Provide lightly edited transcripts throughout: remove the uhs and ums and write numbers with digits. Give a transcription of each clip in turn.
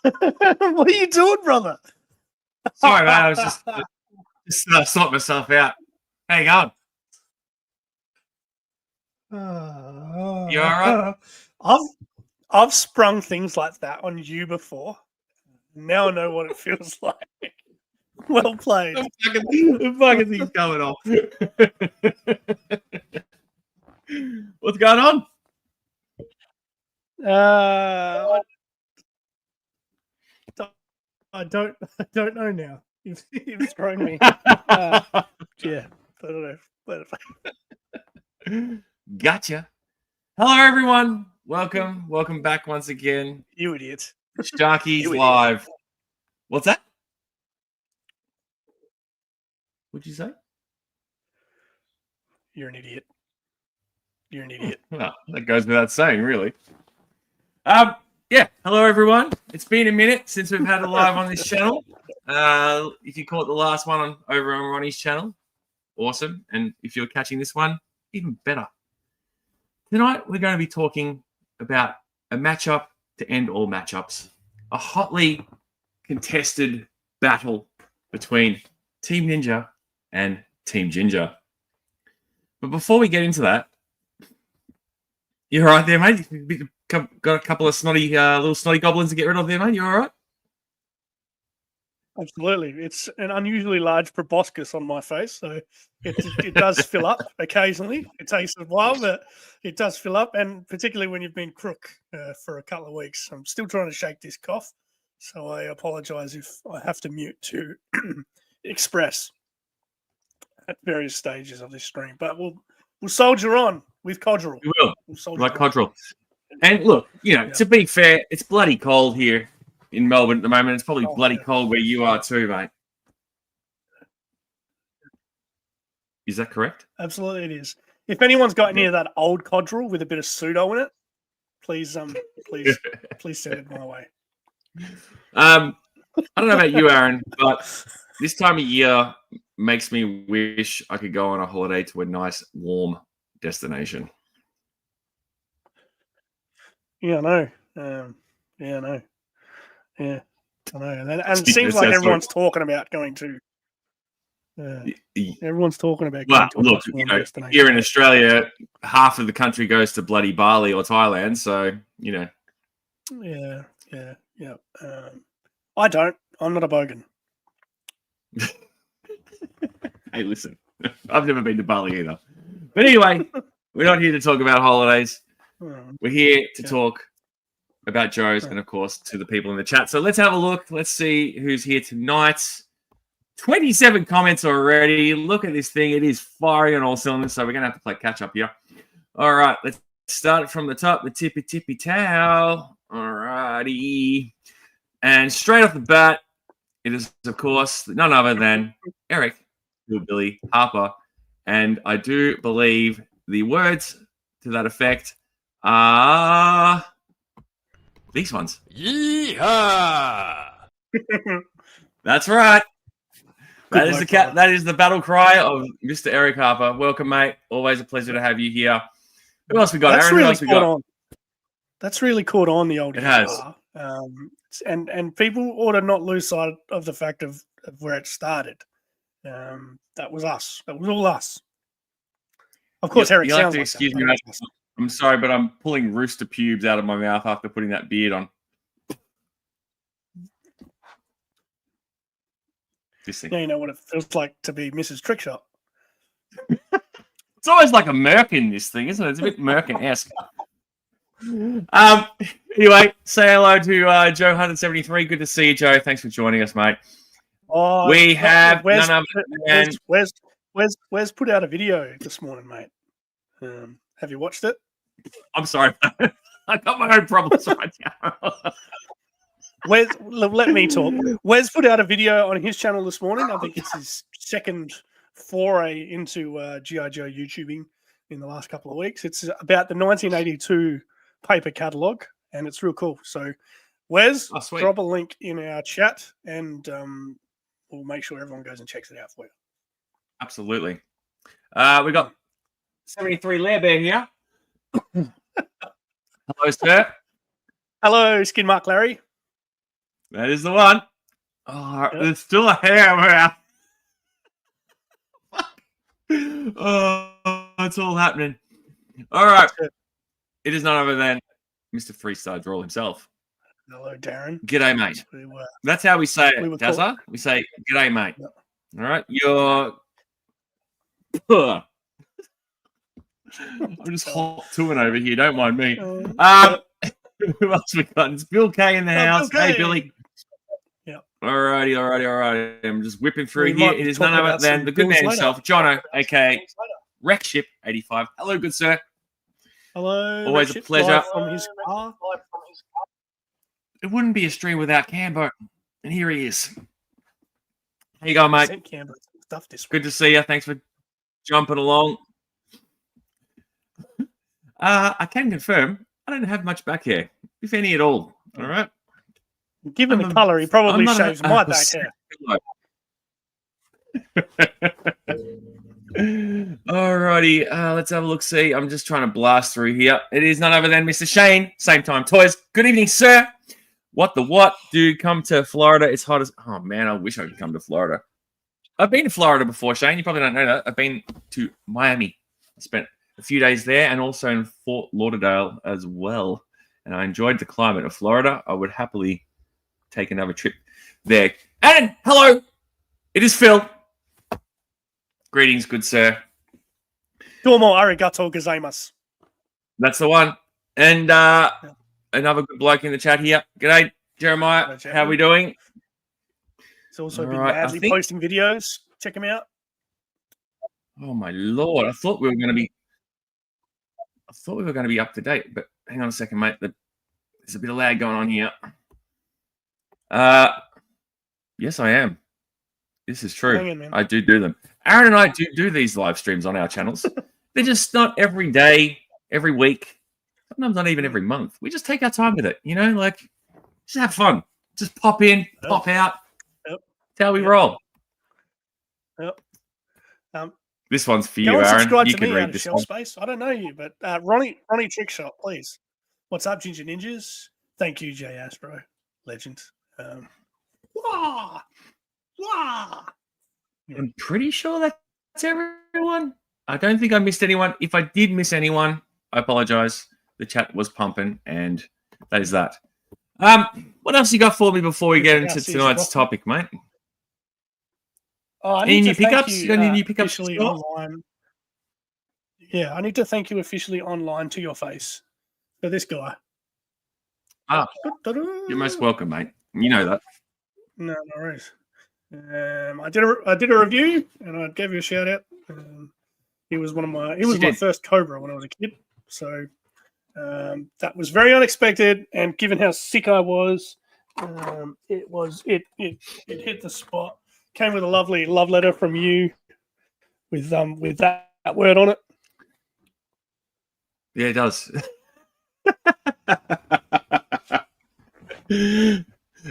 What are you doing, brother? Sorry, mate. I was just sorting myself out. How you going? You all right? I've sprung things like that on you before. Now I know what it feels like. Well played. The fucking thing's going off. What's going on? I don't know now. You've thrown me. Yeah, I don't know. Gotcha. Hello, everyone. Welcome back once again. You idiot. Sharkies Live. What's that? What'd you say? You're an idiot. You're an idiot. Well, that goes without saying, really. Yeah. Hello, everyone. It's been a minute since we've had a live on this channel. If you caught the last one over on Ronnie's channel, awesome. And if you're catching this one, even better. Tonight, we're going to be talking about a matchup to end all matchups. A hotly contested battle between Team Ninja and Team Ginger. But before we get into that, you're all right there, mate? Got a couple of snotty, little snotty goblins to get rid of there, mate? You all right? Absolutely. It's an unusually large proboscis on my face, so it does fill up occasionally. It takes a while, but it does fill up, and particularly when you've been crook for a couple of weeks. I'm still trying to shake this cough, so I apologise if I have to mute to express at various stages of this stream. But we'll soldier on with Codgerel. We will. Like Codgerel. And look, to be fair, it's bloody cold here in Melbourne at the moment. It's probably bloody cold where you are too, mate. Is that correct? Absolutely, it is. If anyone's got any of that old Codgerel with a bit of pseudo in it, please send it my way. I don't know about you, Aaron, but this time of year makes me wish I could go on a holiday to a nice, warm destination. Yeah, I know. I know. Yeah, I know. And it seems like everyone's talking about going to. Everyone's talking about going to a nice, warm destination. Here in Australia, half of the country goes to bloody Bali or Thailand, so Yeah. I don't. I'm not a bogan. Hey, listen, I've never been to Bali either. But anyway, we're not here to talk about holidays. We're here to talk about Joe's and, of course, to the people in the chat. So let's have a look. Let's see who's here tonight. 27 comments already. Look at this thing. It is firing on all cylinders, so we're going to have to play catch-up here. All right, let's start from the top, the tippy towel. All righty. And straight off the bat, it is, of course, none other than Eric, Billy Harper. And I do believe the words to that effect are these ones. Yeehaw! That's right. That is the battle cry of Mr. Eric Harper. Welcome, mate. Always a pleasure to have you here. Who else we got? Aaron, who else we got? That's really caught on, the old It has. And people ought to not lose sight of the fact of where it started. That was us. That was all us. Of course, Eric sounds like excuse me, mate. I'm sorry, but I'm pulling rooster pubes out of my mouth after putting that beard on. Yeah, you know what it feels like to be Mrs. Trickshot. It's always like a Merkin, this thing, isn't it? It's a bit Merkin-esque. Anyway, say hello to Joe 173. Good to see you, Joe. Thanks for joining us, mate. We have none other than... Wes put out a video this morning, mate. Have you watched it? I'm sorry. I got my own problems right now. Let me talk. Wes put out a video on his channel this morning. I think it's his second foray into G.I. Joe YouTubing in the last couple of weeks. It's about the 1982 paper catalogue, and it's real cool. So, Wes, drop a link in our chat, and we'll make sure everyone goes and checks it out for you. Absolutely. We got 73 Lair Bear here. Hello, sir. Hello, Skin Mark Larry. That is the one. Oh, there's still a hair around. Oh, it's all happening. All right. It is none other than Mr. Freestyle Drawl himself. Hello, Darren. G'day, mate. That's how we say it, Dazza. We say, g'day, mate. Yep. All right. You're... I'm just hot to over here. Don't mind me. Who else we got? It's Bill K in the house. Hey, Billy. Yep. Alrighty. I'm just whipping through here. It is none other than the good man himself, Jono, aka Wreckship85. Hello, good sir. Hello. Always a pleasure. From his car. It wouldn't be a stream without Cambo. And here he is. How you going, mate? Good to see you. Thanks for jumping along. I can confirm I don't have much back hair, if any at all. All right. Given the colour, he probably shaves my back hair. Alrighty, let's have a look. See, I'm just trying to blast through here. It is none other than Mr. Shane. Same time toys. Good evening, sir. What the what? Dude, come to Florida. It's hot as... Oh, man, I wish I could come to Florida. I've been to Florida before, Shane. You probably don't know that. I've been to Miami. I spent a few days there and also in Fort Lauderdale as well. And I enjoyed the climate of Florida. I would happily take another trip there. And hello, it is Phil. Greetings, good sir. Domo arigato gozaimasu. That's the one. And another good bloke in the chat here. G'day, Jeremiah. Hello, how are we doing? He's also been madly posting videos. Check him out. Oh my lord! I thought we were going to be up to date, but hang on a second, mate. There's a bit of lag going on here. Yes, I am. This is true. Hang on, I do them. Aaron and I do these live streams on our channels. They're just not every day, every week. Sometimes not even every month. We just take our time with it, like just have fun. Just pop in, pop out. Yep. That's how we roll. Yep. This one's for go you, and Aaron. Subscribe you to can me read this Shell one. Space. I don't know you, but Ronnie Trickshot, please. What's up, Ginger Ninjas? Thank you, Jay Astro. Legend. Wah! I'm pretty sure that's everyone. I don't think I missed anyone. If I did miss anyone, I apologize. The chat was pumping, and that is that. What else you got for me before we get into tonight's topic, mate? Any new pickups? You got any new pickups online? Yeah, I need to thank you officially online to your face for this guy. You're most welcome, mate. You know that. No worries. I did a review and I gave you a shout out. He was my first Cobra when I was a kid, so that was very unexpected. And given how sick I was, it hit the spot. Came with a lovely love letter from you with that word on it. Yeah, it does.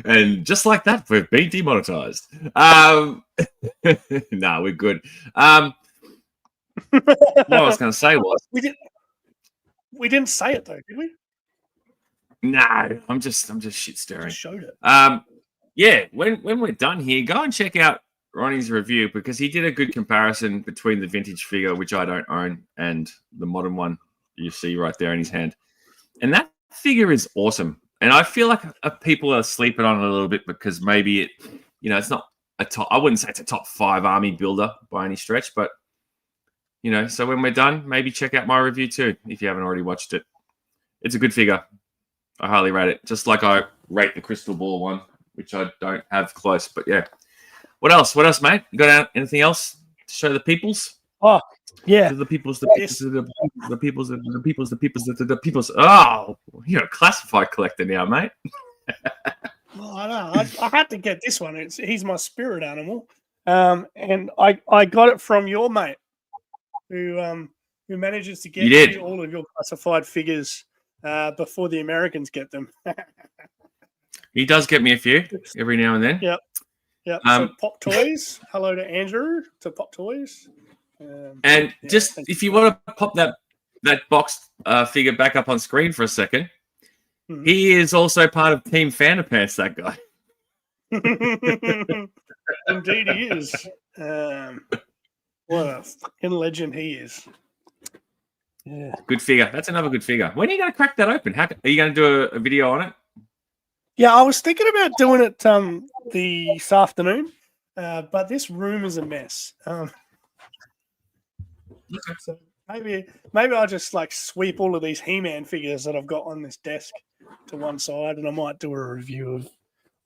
And just like that, we've been demonetized. No, we're good. What I was going to say was we didn't say it though, did we? No, I'm just shit stirring. Just showed it. Yeah, when we're done here, go and check out Ronnie's review because he did a good comparison between the vintage figure, which I don't own, and the modern one you see right there in his hand. And that figure is awesome. And I feel like people are sleeping on it a little bit because maybe it's not a top. I wouldn't say it's a top 5 army builder by any stretch, but so when we're done, maybe check out my review too if you haven't already watched it. It's a good figure. I highly rate it, just like I rate the Crystal Ball one, which I don't have close. But yeah, what else, mate? You got anything else to show the peoples? Oh, yeah. The peoples. Oh, you're a classified collector now, mate. Well, I know. I had to get this one. He's my spirit animal, and I got it from your mate, who manages to get you all of your classified figures before the Americans get them. He does get me a few every now and then. Yep. So Pop Toys. Hello to Andrew to Pop Toys. And just if you want to pop that box figure back up on screen for a second, he is also part of Team Fanderpants, that guy. Indeed, he is. What a fucking legend he is. Yeah. Good figure. That's another good figure. When are you going to crack that open? Are you going to do a video on it? Yeah, I was thinking about doing it this afternoon, but this room is a mess. So maybe I'll just like sweep all of these He-Man figures that I've got on this desk to one side, and I might do a review of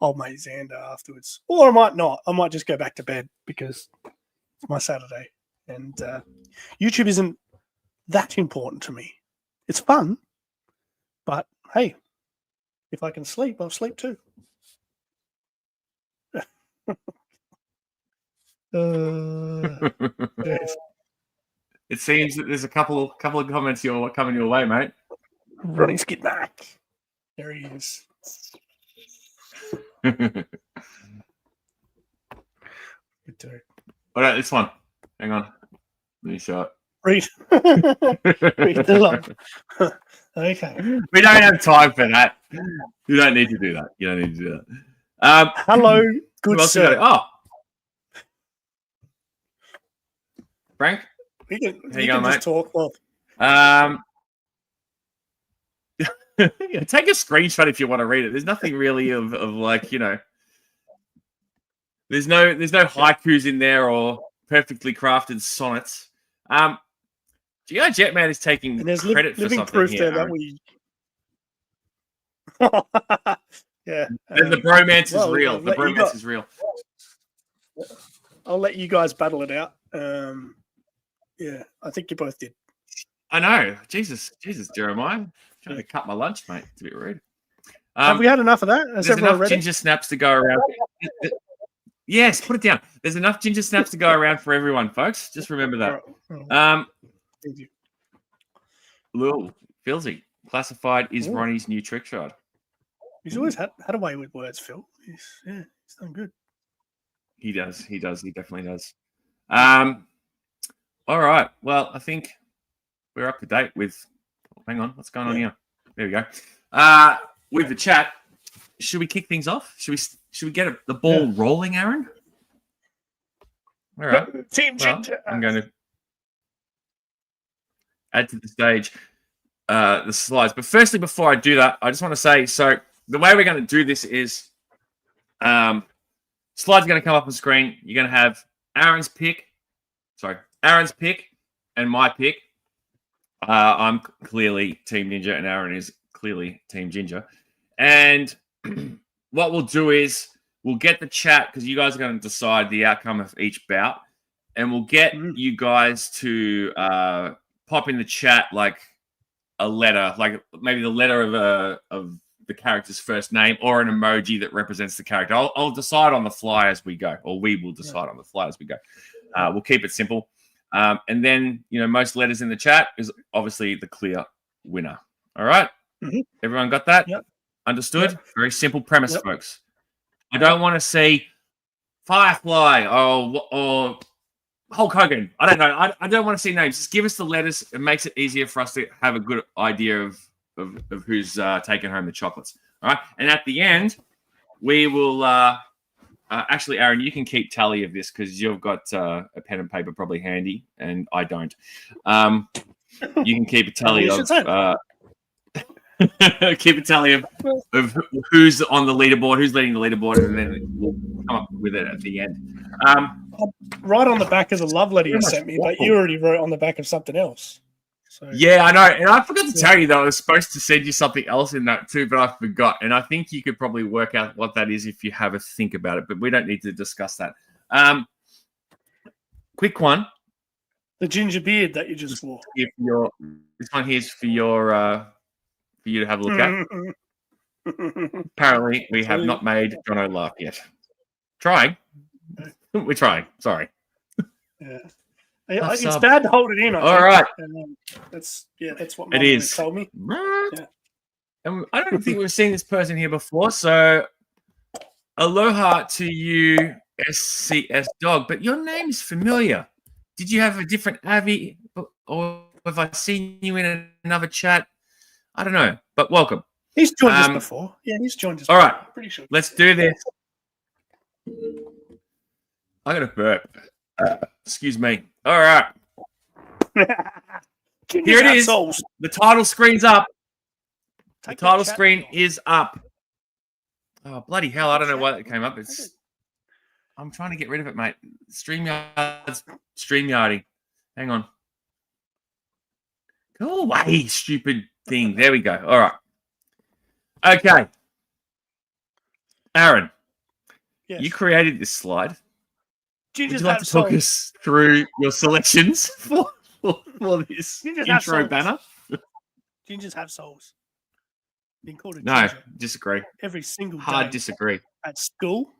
old mate Xander afterwards, or I might not. I might just go back to bed because it's my Saturday, and YouTube isn't that important to me. It's fun, but hey, if I can sleep, I'll sleep too. Yes. It seems that there's a couple of comments coming your way, mate. Ronnie's get back. There he is. What about this one? Hang on. Let me show it. Read. Read the love. Okay. We don't have time for that. You don't need to do that. Hello, good sir. Oh. Frank? You can mate. just talk. Well, take a screenshot if you want to read it. There's nothing really of like, there's no haikus in there or perfectly crafted sonnets. G.I. Jetman is taking credit for something proof here. there that we. Yeah. The bromance is real. The bromance is real. I'll let you guys battle it out. Yeah, I think you both did. I know. Jesus, Jeremiah. I'm trying to cut my lunch, mate. It's a bit rude. Have we had enough of that? There's enough ginger snaps to go around. Yes, put it down. There's enough ginger snaps to go around for everyone, folks. Just remember that. Thank you. Lil, Philzy, classified is Ronnie's new trick shot. He's always had a way with words, Phil. He's done good. He does. He definitely does. All right. Well, I think we're up to date with. Hang on. What's going on here? There we go. With the chat, should we kick things off? Should we get the ball rolling, Aaron? All right. Team Ginger. I'm going to add to the stage the slides. But firstly, before I do that, I just want to say, so the way we're going to do this is slides are going to come up on screen. You're going to have Aaron's pick and my pick. I'm clearly Team Ninja and Aaron is clearly Team Ginger. And what we'll do is we'll get the chat because you guys are going to decide the outcome of each bout. And we'll get you guys to pop in the chat like a letter, like maybe the letter of the character's first name or an emoji that represents the character. I'll decide on the fly as we go, or we will decide on the fly as we go. We'll keep it simple. And then, most letters in the chat is obviously the clear winner. All right? Mm-hmm. Everyone got that? Yep. Understood? Yep. Very simple premise, folks. I don't want to see Firefly or Hulk Hogan. I don't know. I don't want to see names. Just give us the letters. It makes it easier for us to have a good idea of who's taking home the chocolates. All right? And at the end, we will... actually, Aaron, you can keep tally of this because you've got a pen and paper probably handy, and I don't. You can keep a tally of who's on the leaderboard, who's leading the leaderboard, and then we'll come up with it at the end. Right on the back of the love letter you sent me, but you already wrote on the back of something else. So. Yeah, I know. And I forgot to tell you that I was supposed to send you something else in that too, but I forgot. And I think you could probably work out what that is if you have a think about it, but we don't need to discuss that. Quick one. The ginger beard that you just wore. This one here is for you to have a look at. Apparently, we have not made Jono laugh yet. Trying. We're trying. Sorry. Yeah. It's bad to hold it in. All right. That's what my mom told me. Yeah. And I don't think we've seen this person here before. So, aloha to you, SCS Dog. But your name's familiar. Did you have a different Avi, or have I seen you in another chat? I don't know. But welcome. He's joined us before. Yeah, he's joined us. All right. I'm pretty sure. Let's do this. I got a burp. Excuse me. All right. Here it is. Souls. The title screen's up. Take The title that chat screen off. is up. Oh, bloody hell. I don't know why that came up. I'm trying to get rid of it, mate. StreamYarding. Hang on. Go away, stupid thing. There we go. All right. Okay. Aaron, Yes. you created this slide. Gingers Would you like have to talk souls. us through your selections for this Gingers have intro souls. banner? Gingers have souls. Been called a No, ginger disagree. every single Hard day disagree. at school.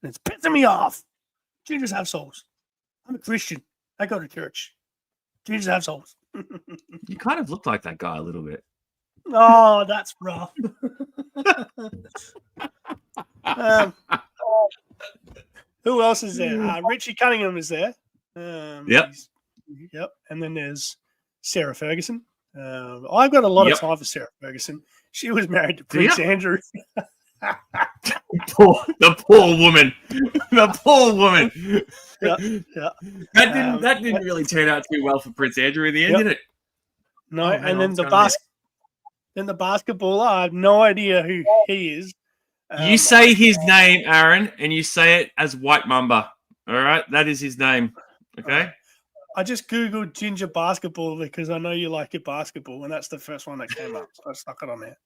And it's pissing me off. Gingers have souls. I'm a Christian. I go to church. Gingers have souls. You kind of look like that guy a little bit. Oh, that's rough. Who else is there? Richie Cunningham is there. Yep. Yep. And then there's Sarah Ferguson. I've got a lot of time for Sarah Ferguson. She was married to Prince Andrew. The poor woman. The poor woman. Yeah. That didn't really turn out too well for Prince Andrew in the end, did it? No, and then the basketballer, I have no idea who he is. You say his name, Aaron, and you say it as White Mamba. All right? That is his name. Okay? I just Googled ginger basketball because I know you like your basketball, and that's the first one that came up. So I stuck it on there.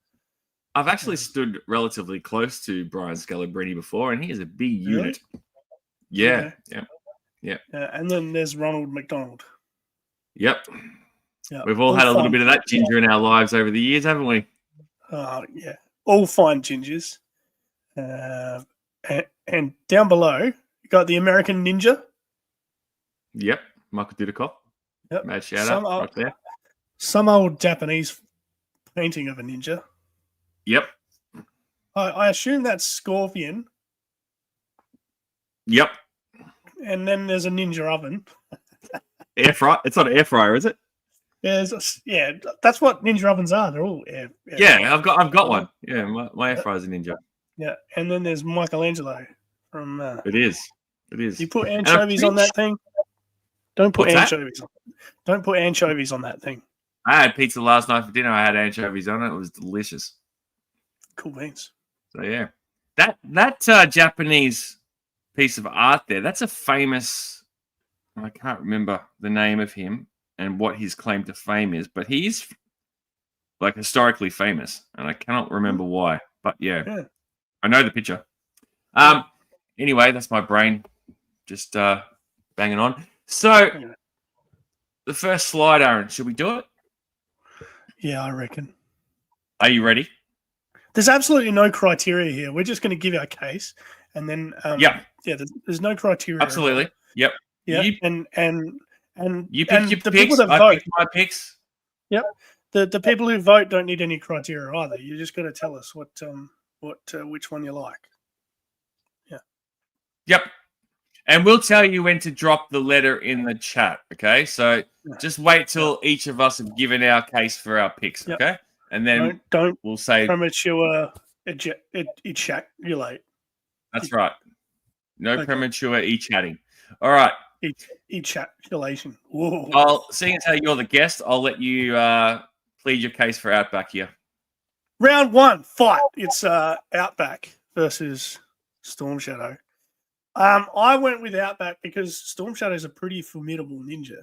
I've actually stood relatively close to Brian Scalabrine before, and he is a big unit. Yeah. And then there's Ronald McDonald. Yep. We've all had a little bit of that ginger in our lives over the years, haven't we? Yeah. All fine gingers. And down below, you got the American Ninja. Yep. Michael Dudikoff. Yep. Mad shout out right there. Some old Japanese painting of a ninja. Yep. I assume that's Scorpion. Yep. And then there's a ninja oven. Air fryer. It's not an air fryer, is it? Yeah, that's what ninja ovens are. They're all air I've got one. Yeah, my air fryer is a ninja. Yeah, and then there's Michelangelo from. It is. You put anchovies on that thing. Don't put anchovies. Don't put anchovies on that thing. I had pizza last night for dinner. I had anchovies on it. It was delicious. Cool beans. So yeah, that Japanese piece of art there. That's a famous. I can't remember the name of him and what his claim to fame is, but he's like historically famous, and I cannot remember why. But yeah. I know the picture. Anyway, that's my brain just banging on. So the first slide, Aaron, should we do it? Yeah, I reckon. Are you ready? There's absolutely no criteria here. We're just going to give our case, and then there's no criteria. Absolutely. Yep. Yeah, and you pick and your the picks. people that I vote. pick my picks. Yep. The people who vote don't need any criteria either. You just got to tell us which one you like. Yeah. Yep. And we'll tell you when to drop the letter in the chat. Okay. So just wait till each of us have given our case for our picks. Yep. Okay. And then we'll say premature ejaculate. That's right. No premature e-chatting. All right. Ejaculation. Whoa. Well, seeing as how you're the guest, I'll let you plead your case for Outback here. Round one, fight. It's Outback versus Storm Shadow. I went with Outback because Storm Shadow is a pretty formidable ninja.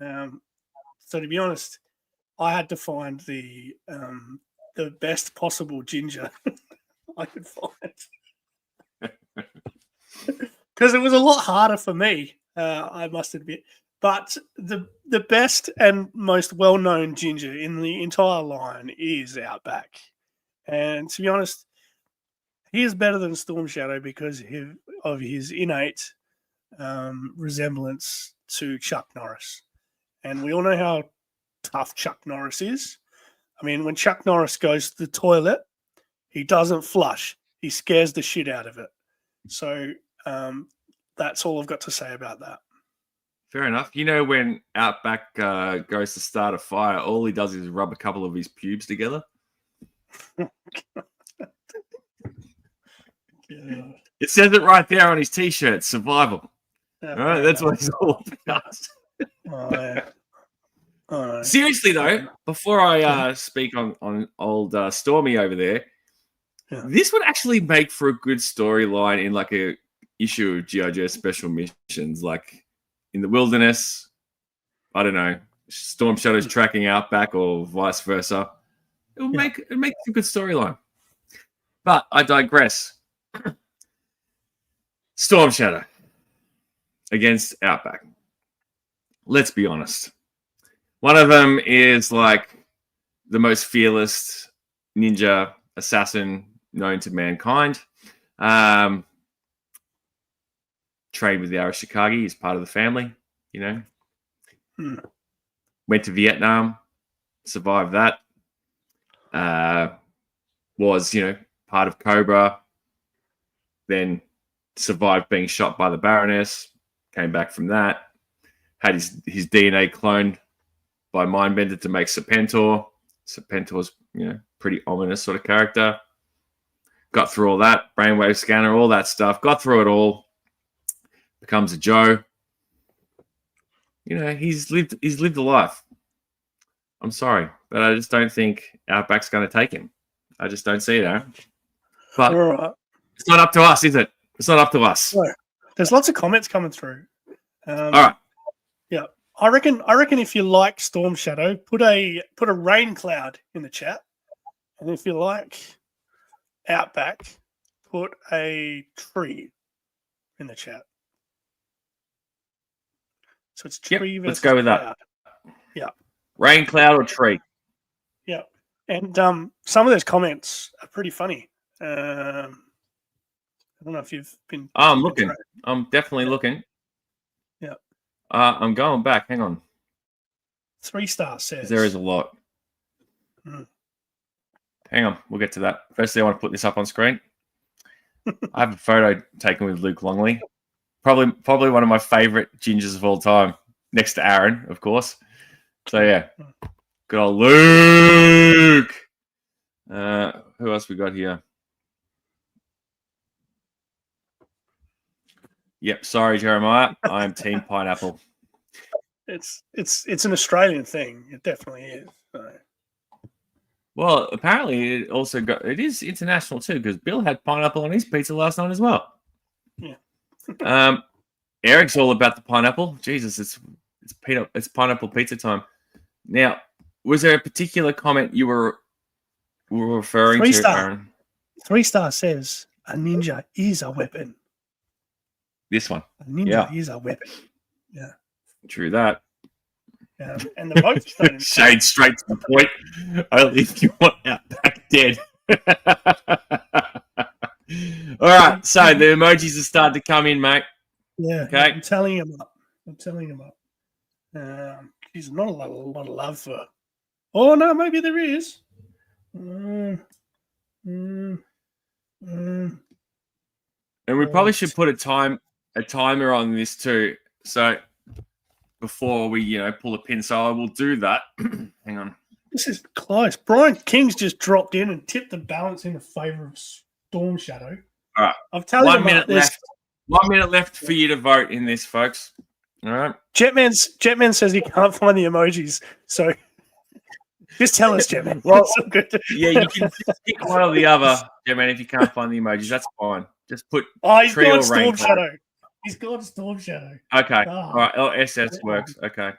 So to be honest, I had to find the best possible ginger I could find. Because it was a lot harder for me, I must admit. But the best and most well-known ginger in the entire line is Outback. And to be honest, he is better than Storm Shadow because of his innate resemblance to Chuck Norris. And we all know how tough Chuck Norris is. I mean, when Chuck Norris goes to the toilet, he doesn't flush. He scares the shit out of it. So that's all I've got to say about that. Fair enough. You know, when Outback goes to start a fire, all he does is rub a couple of his pubes together. Yeah. It says it right there on his t-shirt, survival. All right, that's what it's all about. Oh, yeah. Oh, Seriously though, before I speak on old Stormy over there, this would actually make for a good storyline in like a issue of G.I. Joe Special Missions, like in the wilderness. I don't know, Storm Shadow's tracking Outback or vice versa. It would make a good storyline. But I digress. Storm Shadow against Outback. Let's be honest. One of them is like the most fearless ninja assassin known to mankind. Trained with the Arashikage. He's part of the family, you know. Went to Vietnam, survived that. Was, part of Cobra. Then survived being shot by the Baroness. Came back from that. Had his DNA cloned by Mindbender to make Serpentor. Serpentor's, pretty ominous sort of character. Got through all that. Brainwave scanner, all that stuff. Got through it all. Becomes a Joe. He's lived a life. I'm sorry, but I just don't think Outback's going to take him. I just don't see it, Aaron. But it's not up to us, is it? It's not up to us. No. There's lots of comments coming through. All right. Yeah, I reckon if you like Storm Shadow, put a rain cloud in the chat, and if you like Outback, put a tree in the chat. So it's tree versus let's go with cloud. that. Yeah. Rain, cloud, or tree? Yeah. And some of those comments are pretty funny. I don't know if you've been... Oh, I'm looking. I'm definitely looking. Yeah. I'm going back. Hang on. 3-star says... There is a lot. Hang on. We'll get to that. Firstly, I want to put this up on screen. I have a photo taken with Luke Longley. Probably one of my favorite gingers of all time. Next to Aaron, of course. So, yeah. Good old Luke. Who else we got here? Yep. Sorry, Jeremiah. I'm Team Pineapple. It's an Australian thing. It definitely is. So. Well, apparently it is international too, because Bill had pineapple on his pizza last night as well. Yeah. Eric's all about the pineapple. Jesus, it's pineapple pizza time. Now, was there a particular comment you were referring to, Aaron? 3-star says a ninja is a weapon. This one. A ninja is a weapon. Yeah. True that. Yeah. And the votes don't shade straight to the point. Only if you want Outback dead. All right, so the emojis are starting to come in, mate. Yeah. Okay. I'm telling him up. There's not a lot of love for. Oh no, maybe there is. And we probably should put a timer on this too. So before we, pull a pin, so I will do that. Hang on. This is close. Brian King's just dropped in and tipped the balance in favor of Storm Shadow. All right. I've told 1 minute left. 1 minute left for you to vote in this, folks. All right. Jetman says he can't find the emojis, so just tell us, Jetman. Well, yeah, you can pick one or the other, Jetman. If you can't find the emojis, that's fine. Just put he's tree got or Storm rain. Shadow. He's got Storm Shadow. Okay. Oh. All right. Oh, SS works. Okay.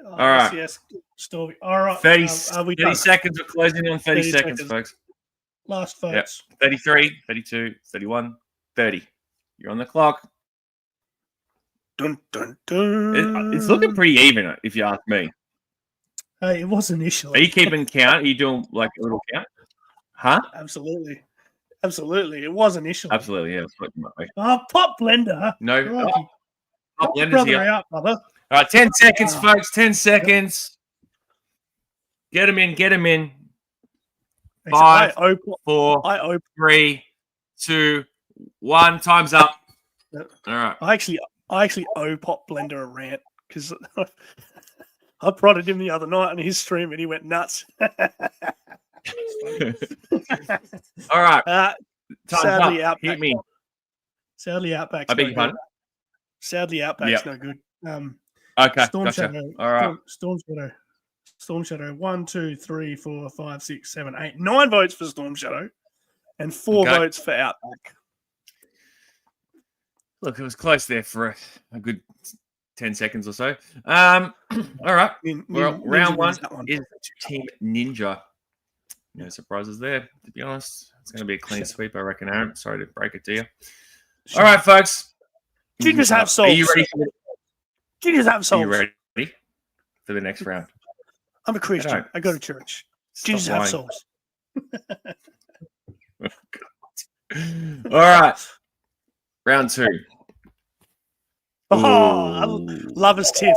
All right. Yes. Storm. All right. 30 seconds. We're closing in on 30 seconds, folks. Last votes. Yep. 33, 32, 31, 30. You're on the clock. Dun, dun, dun. It's looking pretty even, if you ask me. Hey, it was initially. Are you keeping count? Are you doing like a little count? Huh? Absolutely. It was initially. Absolutely, yeah. Oh, Pop Blender. No. Pop Blender's brother here. out, brother. All right, 10 seconds, folks. 10 seconds. Get him in. 5, 4, 3, 2, 1. Time's up. Yep. All right. I actually owe Pop Blender a rant because I prodded him the other night on his stream and he went nuts. All right. Sadly, Hit me. Sadly, Outback's I beg no your good. pardon? Sadly, Outback's no good. Okay, Storm gotcha. Shadow. All right. Storm Shadow. 1, 2, 3, 4, 5, 6, 7, 8, 9 votes for Storm Shadow, and 4 Okay. votes for Outback. Look, it was close there for a good 10 seconds or so. All right. Well, round one is Team Ninja. No surprises there, to be honest. It's going to be a clean sweep, I reckon, Aaron. Sorry to break it to you. All right, folks. Gingers have souls. Are you ready? Gingers have souls. Are you ready for the next round? I'm a Christian. I go to church. Jesus have souls. All right. Round 2. Oh, lover's tiff.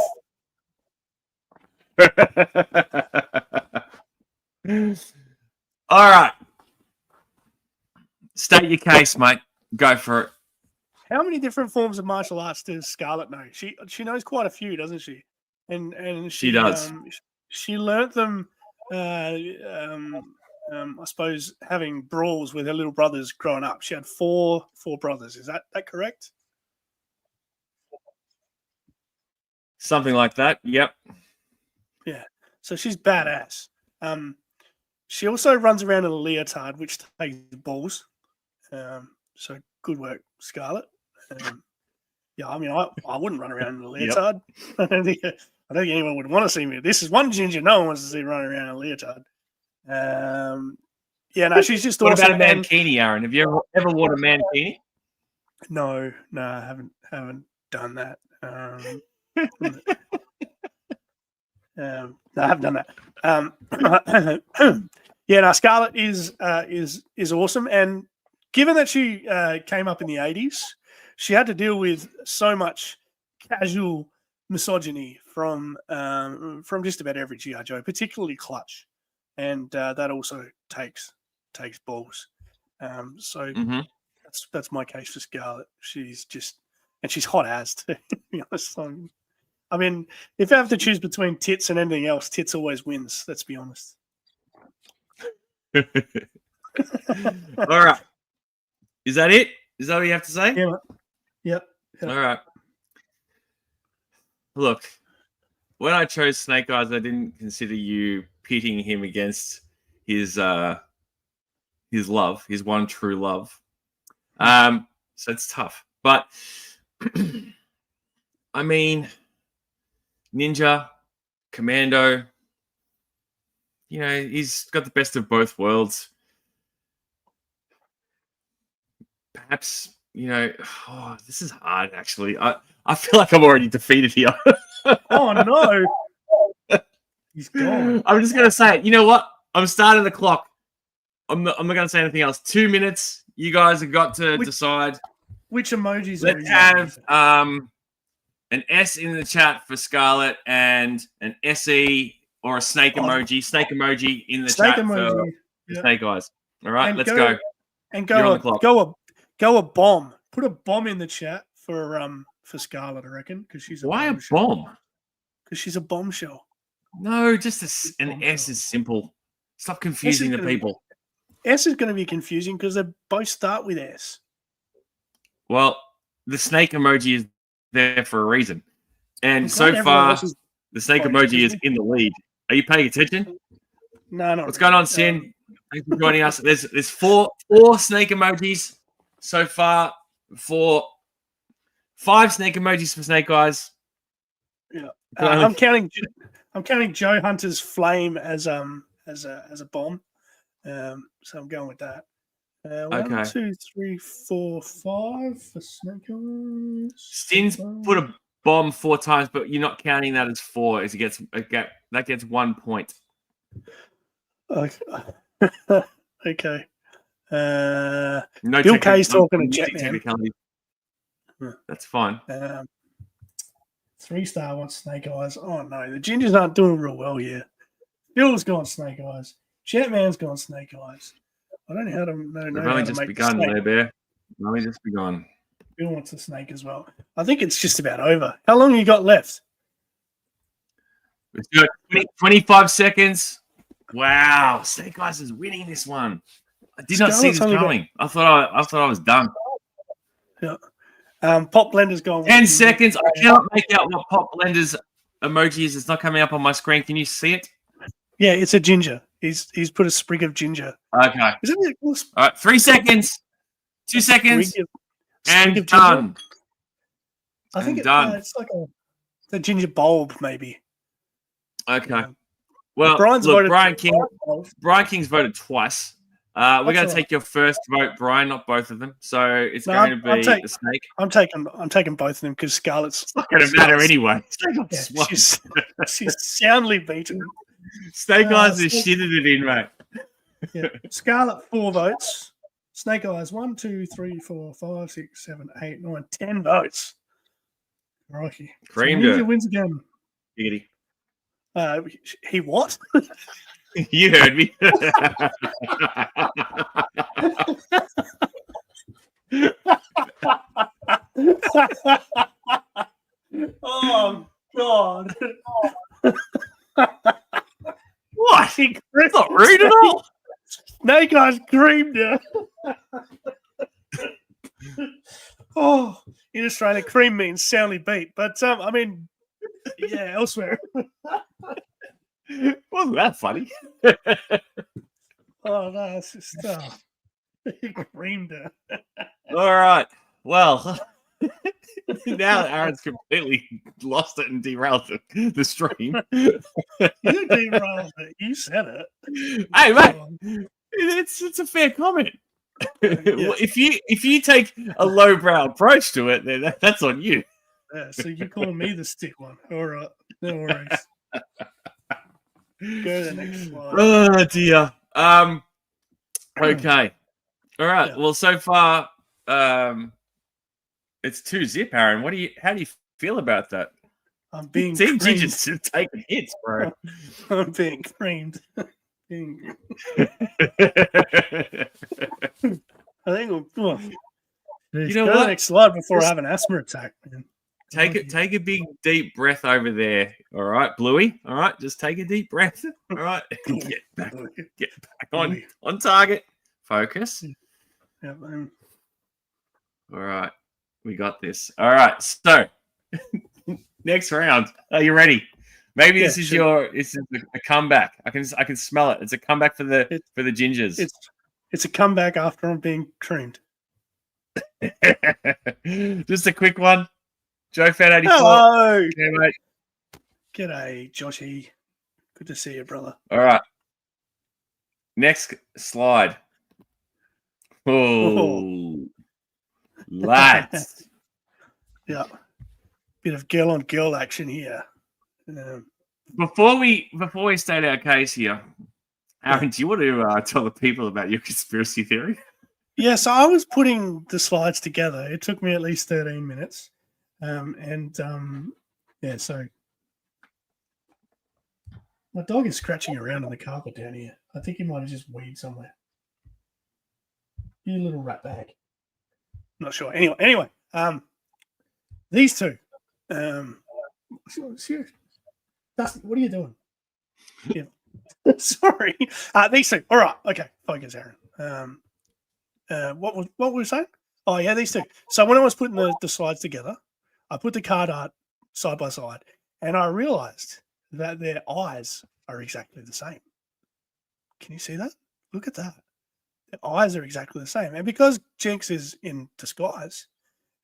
All right. State your case, mate. Go for it. How many different forms of martial arts does Scarlett know? She knows quite a few, doesn't she? And she does. She learnt them. I suppose having brawls with her little brothers growing up. She had four brothers. Is that correct? Something like that. Yep. Yeah. So she's badass. She also runs around in a leotard, which takes balls. So good work, Scarlett. Yeah, I mean, I wouldn't run around in a leotard. Yep. I don't think anyone would want to see me. This is one ginger no one wants to see running around in a leotard. Yeah, no, she's just what awesome. What about a mankini, Aaron? Have you ever worn a mankini? No, I haven't done that. No, I haven't done that. Yeah, no, Scarlett is awesome, and given that she came up in the 80s, she had to deal with so much casual misogyny from just about every G.I. Joe, particularly Clutch, and that also takes balls. So that's my case for Scarlett. She's hot as, to be honest. I mean, if I have to choose between tits and anything else, tits always wins. Let's be honest. All right. Is that it? Is that what you have to say? Yeah. Yep. All right. Look, when I chose Snake Eyes, I didn't consider you pitting him against his love, his one true love. So it's tough. But I mean, Ninja, Commando, he's got the best of both worlds. Perhaps, this is hard, actually. I feel like I'm already defeated here. Oh, no. He's gone. I'm just going to say it. You know what? I'm starting the clock. I'm not going to say anything else. 2 minutes. You guys have got to decide. Which emojis Let's have an S in the chat for Scarlett and an SE or a snake emoji. Snake emoji in the chat for Snake Eyes. All right, let's go. And go a bomb. Put a bomb in the chat for Scarlett, I reckon, because she's why a bomb? Because she's a bombshell. No, just an S is simple. Stop confusing the people. S is going to be confusing because they both start with S. Well, the snake emoji is there for a reason. And so far, the snake emoji is in the lead. Are you paying attention? No, not What's going on, Sin? Thanks for joining us. There's four snake emojis so far. 5 snake emojis for Snake Eyes. Yeah, I'm counting Joe Hunter's flame as a bomb. So I'm going with that. 1, 2, 3, 4, 5 for Snake Eyes. Stin's put a bomb 4 times, but you're not counting that as 4. As that gets 1 point. Okay. No Bill K's talking to Jetman. That's fine. 3-star wants Snake Eyes. Oh no, the Gingers aren't doing real well here. Bill's gone Snake Eyes. Jetman's gone Snake Eyes. I don't know how to know. We've only just begun, Bear. We've only just begun. Bill wants a snake as well. I think it's just about over. How long have you got left? We've got 25 seconds. Wow, Snake Eyes is winning this one. I did not see this coming. I thought I was done. Yeah. Pop Blender's gone. 10 seconds. I cannot make out what Pop Blender's emoji is. It's not coming up on my screen. Can you see it? Yeah, it's a ginger. He's put a sprig of ginger. Okay. Isn't it? All right. 3 seconds. 2 seconds. And done. I think done. It's like a ginger bulb, maybe. Okay. Well, Brian's look, voted Brian King's voted twice. We're going to take your first vote, Brian, not both of them. So it's going to be the snake. I'm taking both of them because Scarlett's not going to matter anyway. Yeah, she's soundly beaten. Snake Eyes is shitted it in, mate. Yeah. Scarlett 4 votes. Snake Eyes 1, 2, 3, 4, 5, 6, 7, 8, 9, 10 votes. Crikey. Creamed so it. Wins again. Giggity. He what? You heard me. Oh God! What? It's not rude at all. Snake Eyes creamed her. Oh, in Australia, cream means soundly beat, but I mean, yeah, elsewhere. Wasn't that funny? Oh no, it's just he creamed her. All right. Well, now Aaron's completely lost it and derailed the stream. You derailed it. You said it. Hey, mate, it's a fair comment. Yeah. If you take a lowbrow approach to it, then that's on you. Yeah, so you call me the stick one. All right. No worries. Go to the next slide. Oh dear. Okay. All right. Yeah. Well, so far, it's 2-0, Aaron. How do you feel about that? I'm being Team creamed. Ginger's taking hits, bro. I'm being creamed. I think we'll you know go to what? the next slide before I have an asthma attack, man. Take a big deep breath over there. All right, Bluey. All right, just take a deep breath. All right, get back on target. Focus. Yeah, all right, we got this. All right, so next round. Are you ready? Maybe this is a comeback. I can smell it. It's a comeback for the Gingers. It's a comeback after I'm being creamed. Just a quick one. Joe Fan 84. Hello. Okay, mate. G'day, Joshy. Good to see you, brother. All right. Next slide. Oh, lads. Yeah. Bit of girl on girl action here. Before we state our case here, Aaron, do you want to tell the people about your conspiracy theory? Yeah, so I was putting the slides together. It took me at least 13 minutes. So my dog is scratching around on the carpet down here. I think he might have just weed somewhere. You little rat bag. Not sure. Anyway, these two. Dustin, what are you doing? Yeah. Sorry. These two. All right. Okay. Focus, Aaron. What were we saying? Oh, yeah, these two. So when I was putting the slides together, I put the card art side by side, and I realized that their eyes are exactly the same. Can you see that? Look at that. Their eyes are exactly the same. And because Jinx is in disguise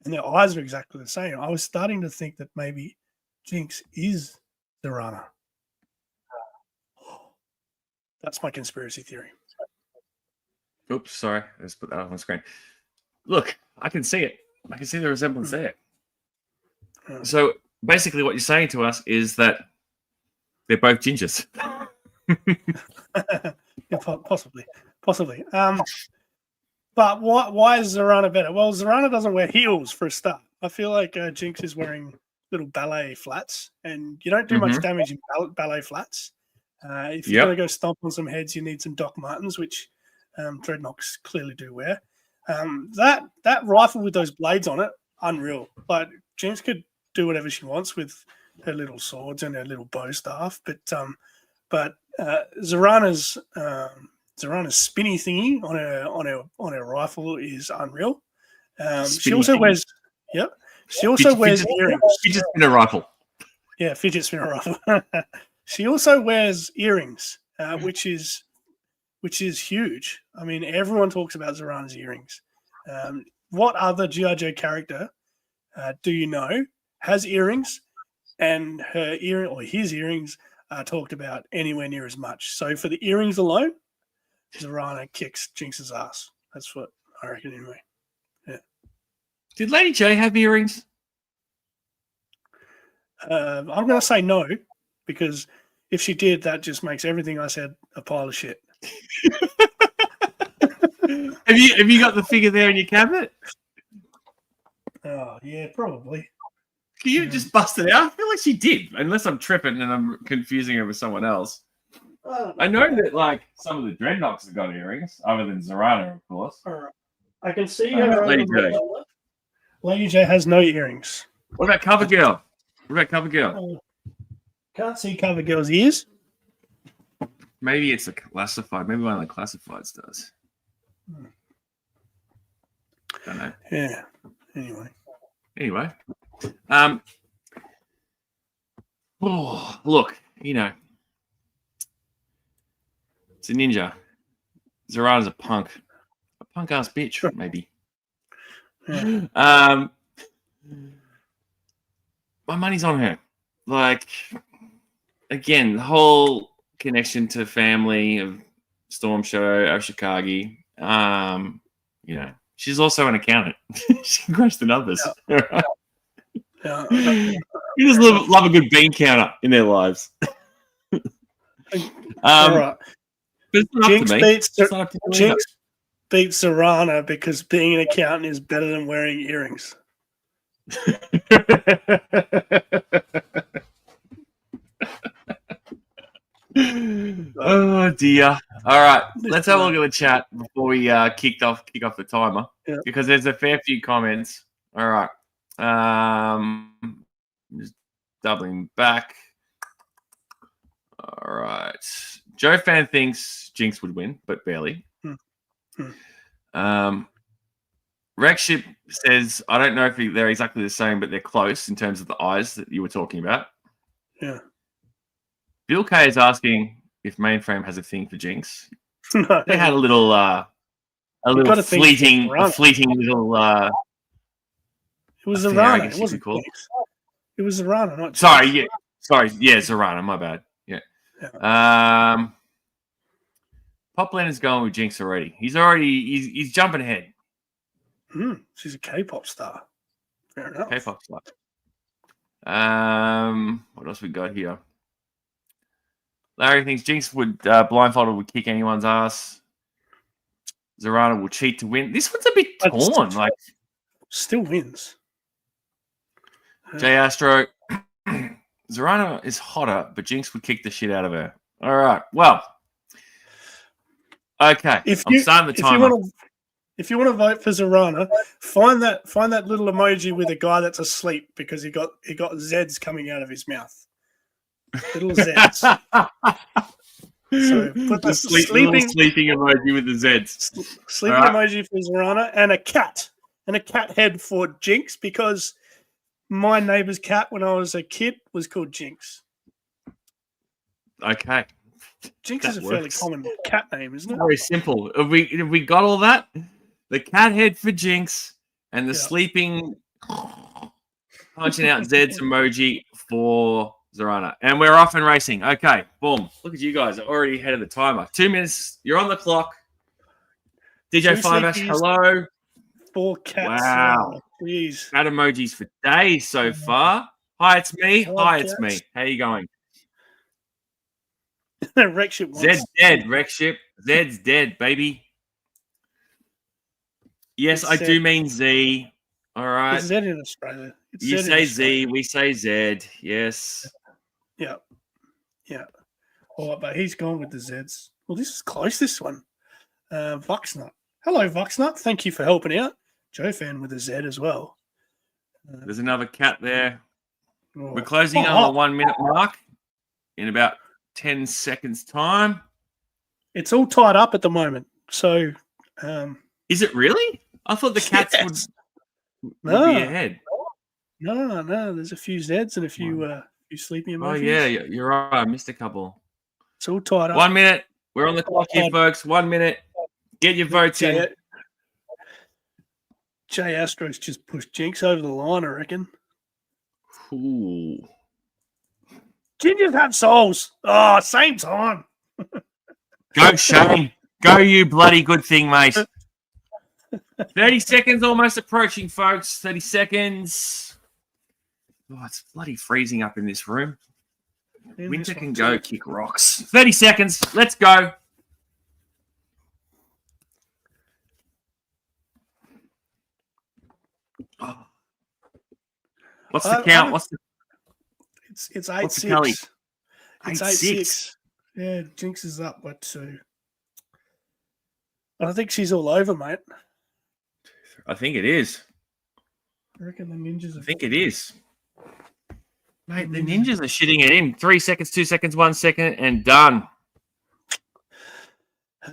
and their eyes are exactly the same, I was starting to think that maybe Jinx is Zorana. That's my conspiracy theory. Oops, sorry. Let's put that on the screen. Look, I can see it. I can see the resemblance there. So basically what you're saying to us is that they're both Gingers. Yeah, possibly. But why is Zorana better? Well, Zorana doesn't wear heels for a start. I feel like Jinx is wearing little ballet flats, and you don't do much damage in ballet flats. If you're going to go stomp on some heads, you need some Doc Martens, which Dreadnoks clearly do wear. That rifle with those blades on it, unreal. Like Jinx could do whatever she wants with her little swords and her little bow staff, but Zorana's spinny thingy on her rifle is unreal. She also wears Yep. She also wears earrings. Fidget spinner rifle. Yeah, fidget spinner rifle. She also wears earrings, which is huge. I mean, everyone talks about Zorana's earrings. What other G.I. Joe character do you know has earrings, and his earrings are talked about anywhere near as much? So for the earrings alone, Zorana kicks Jinx's ass. That's what I reckon anyway. Yeah. Did Lady J have earrings? I'm going to say no, because if she did, that just makes everything I said a pile of shit. Have you got the figure there in your cabinet? Oh, yeah, probably. Can you just bust it out? I feel like she did, unless I'm tripping and I'm confusing her with someone else. I know that like some of the Dreadnoks have got earrings, other than Zorana, of course. I can see her. Lady J. Lady J has no earrings. What about CoverGirl? Can't see CoverGirl's ears. Maybe it's a classified. Maybe one of the classifieds does. Don't know. Yeah. Anyway. Look, it's a ninja. Zorana's a punk ass bitch, maybe. Yeah. My money's on her. Like, again, the whole connection to family of Storm Shadow, Oshikage. She's also an accountant. She can crunch the numbers. Yeah. You just love a good bean counter in their lives. All right. But it's not Jinx up to me. Jinx beats Zorana because being an accountant is better than wearing earrings. Oh dear. All right, let's have a look at the chat before we kick off the timer, because there's a fair few comments. All right, just doubling back. All right, Joe fan thinks Jinx would win, but barely. Rexship says, I don't know if they're exactly the same, but they're close in terms of the eyes that you were talking about. Yeah. Bill K is asking if Mainframe has a thing for Jinx. No. They had a little fleeting little. It was Zorana. It wasn't Jinx. It was Zorana, not Jinx. Yeah, Zorana. My bad. Yeah. Popland is going with Jinx already. He's jumping ahead. She's a K-pop star. Fair enough. K-pop star. What else we got here? Larry thinks Jinx would blindfolded would kick anyone's ass. Zorana will cheat to win. This one's a bit torn. Still wins. J Astro. Zorana is hotter, but Jinx would kick the shit out of her. All right. Well. Okay. I'm starting the timer. If you want to vote for Zorana, find that little emoji with a guy that's asleep because he got Zeds coming out of his mouth. Little Zeds. So put the sleeping emoji with the Zeds. Sleeping emoji for Zorana and a cat head for Jinx, because my neighbor's cat when I was a kid was called Jinx. Okay. Jinx is a fairly common cat name, isn't it? Very simple. Have we got all that? The cat head for Jinx and the sleeping punching out Zed's emoji for Zorana. And we're off and racing. Okay, boom. Look at you guys. Already ahead of the timer. 2 minutes. You're on the clock. DJ 5Ash, hello. 4 cats. Wow. Please. Cat emojis for days so far. Hi, it's me. Hi, it's me. How you going? Rexship. Zed's dead, Rexship. Zed's dead, baby. Yes, I do mean Z. All right. It's Z in Australia. You say Z, we say Z. Yes. Yeah. All right, but he's gone with the Zs. Well, this is close, this one. Voxnut. Hello, Voxnut. Thank you for helping out. Joe fan with a Z as well. There's another cat there. We're closing on the 1 minute mark in about 10 seconds time. It's all tied up at the moment. So is it really? I thought the cats would. would be ahead. No. There's a few Zs and a few sleepy emojis. Oh yeah, you're right. I missed a couple. It's all tied up. 1 minute. We're on the clock here, folks. 1 minute. Get your votes in. Jay Astros just pushed Jinx over the line, I reckon. Ooh. Gingers have souls. Oh, same time. Go, Shane. Go, you bloody good thing, mate. 30 seconds almost approaching, folks. 30 seconds. Oh, it's bloody freezing up in this room. Winter can go kick rocks. 30 seconds. Let's go. Oh. What's the count? It's 8-6. It's 8-6. Yeah, Jinx is up by 2. I think she's all over, mate. I think it is. I reckon the ninjas. I think it is. Mate, the ninjas are shitting it in. 3 seconds, 2 seconds, 1 second, and done.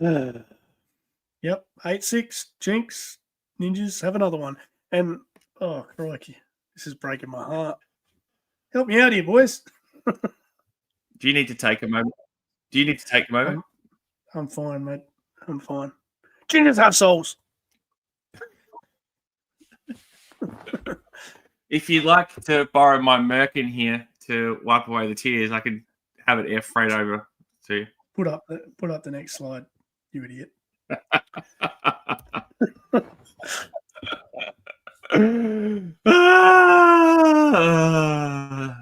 Yep, 8-6. Jinx, ninjas, have another one. And, oh, crikey, this is breaking my heart. Help me out here, boys. Do you need to take a moment? I'm fine, mate. I'm fine. Gingers have souls. If you'd like to borrow my merkin here to wipe away the tears, I can have it air freight over to you. Put up the next slide, you idiot.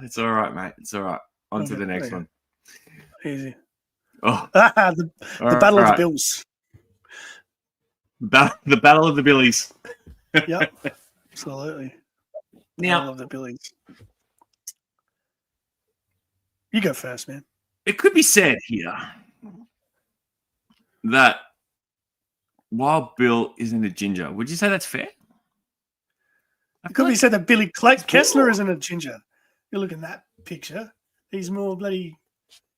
It's all right, mate. It's all right. On to the next one. Easy. Oh, the Battle of the Bills. The Battle of the Billies. Yep, absolutely. Now, Battle of the Billies. You go first, man. It could be said here that Wild Bill isn't a ginger. Would you say that's fair? It could be said that Billy Kessler isn't a ginger. You look at that picture. He's more bloody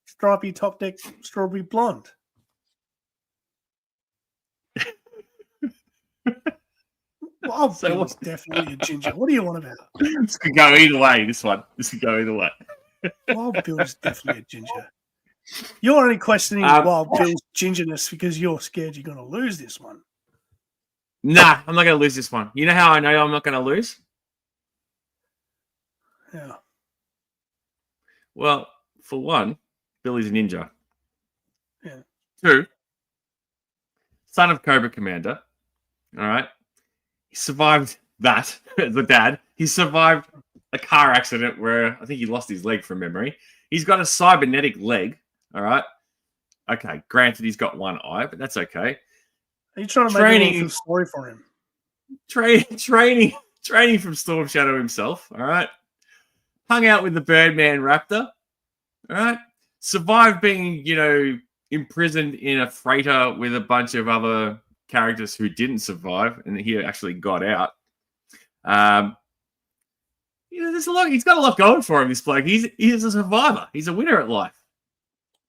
stripy top deck strawberry blonde. Wild Bill is definitely a ginger. What do you want about? This could go either way, this one. This could go either way. Wild Bill is definitely a ginger. You're only questioning Wild Bill's gingerness because you're scared you're going to lose this one. Nah, I'm not going to lose this one. You know how I know I'm not going to lose? Yeah. Well, for one, Billy's a ninja. Yeah. 2, son of Cobra Commander. All right. He survived that, the dad. He survived a car accident where I think he lost his leg from memory. He's got a cybernetic leg. All right. Okay. Granted, he's got one eye, but that's okay. Are you trying to make a story for him? Training from Storm Shadow himself. All right. Hung out with the Birdman Raptor. All right. Survived being, imprisoned in a freighter with a bunch of other characters who didn't survive, and he actually got out. There's a lot. He's got a lot going for him. This bloke. He's a survivor. He's a winner at life.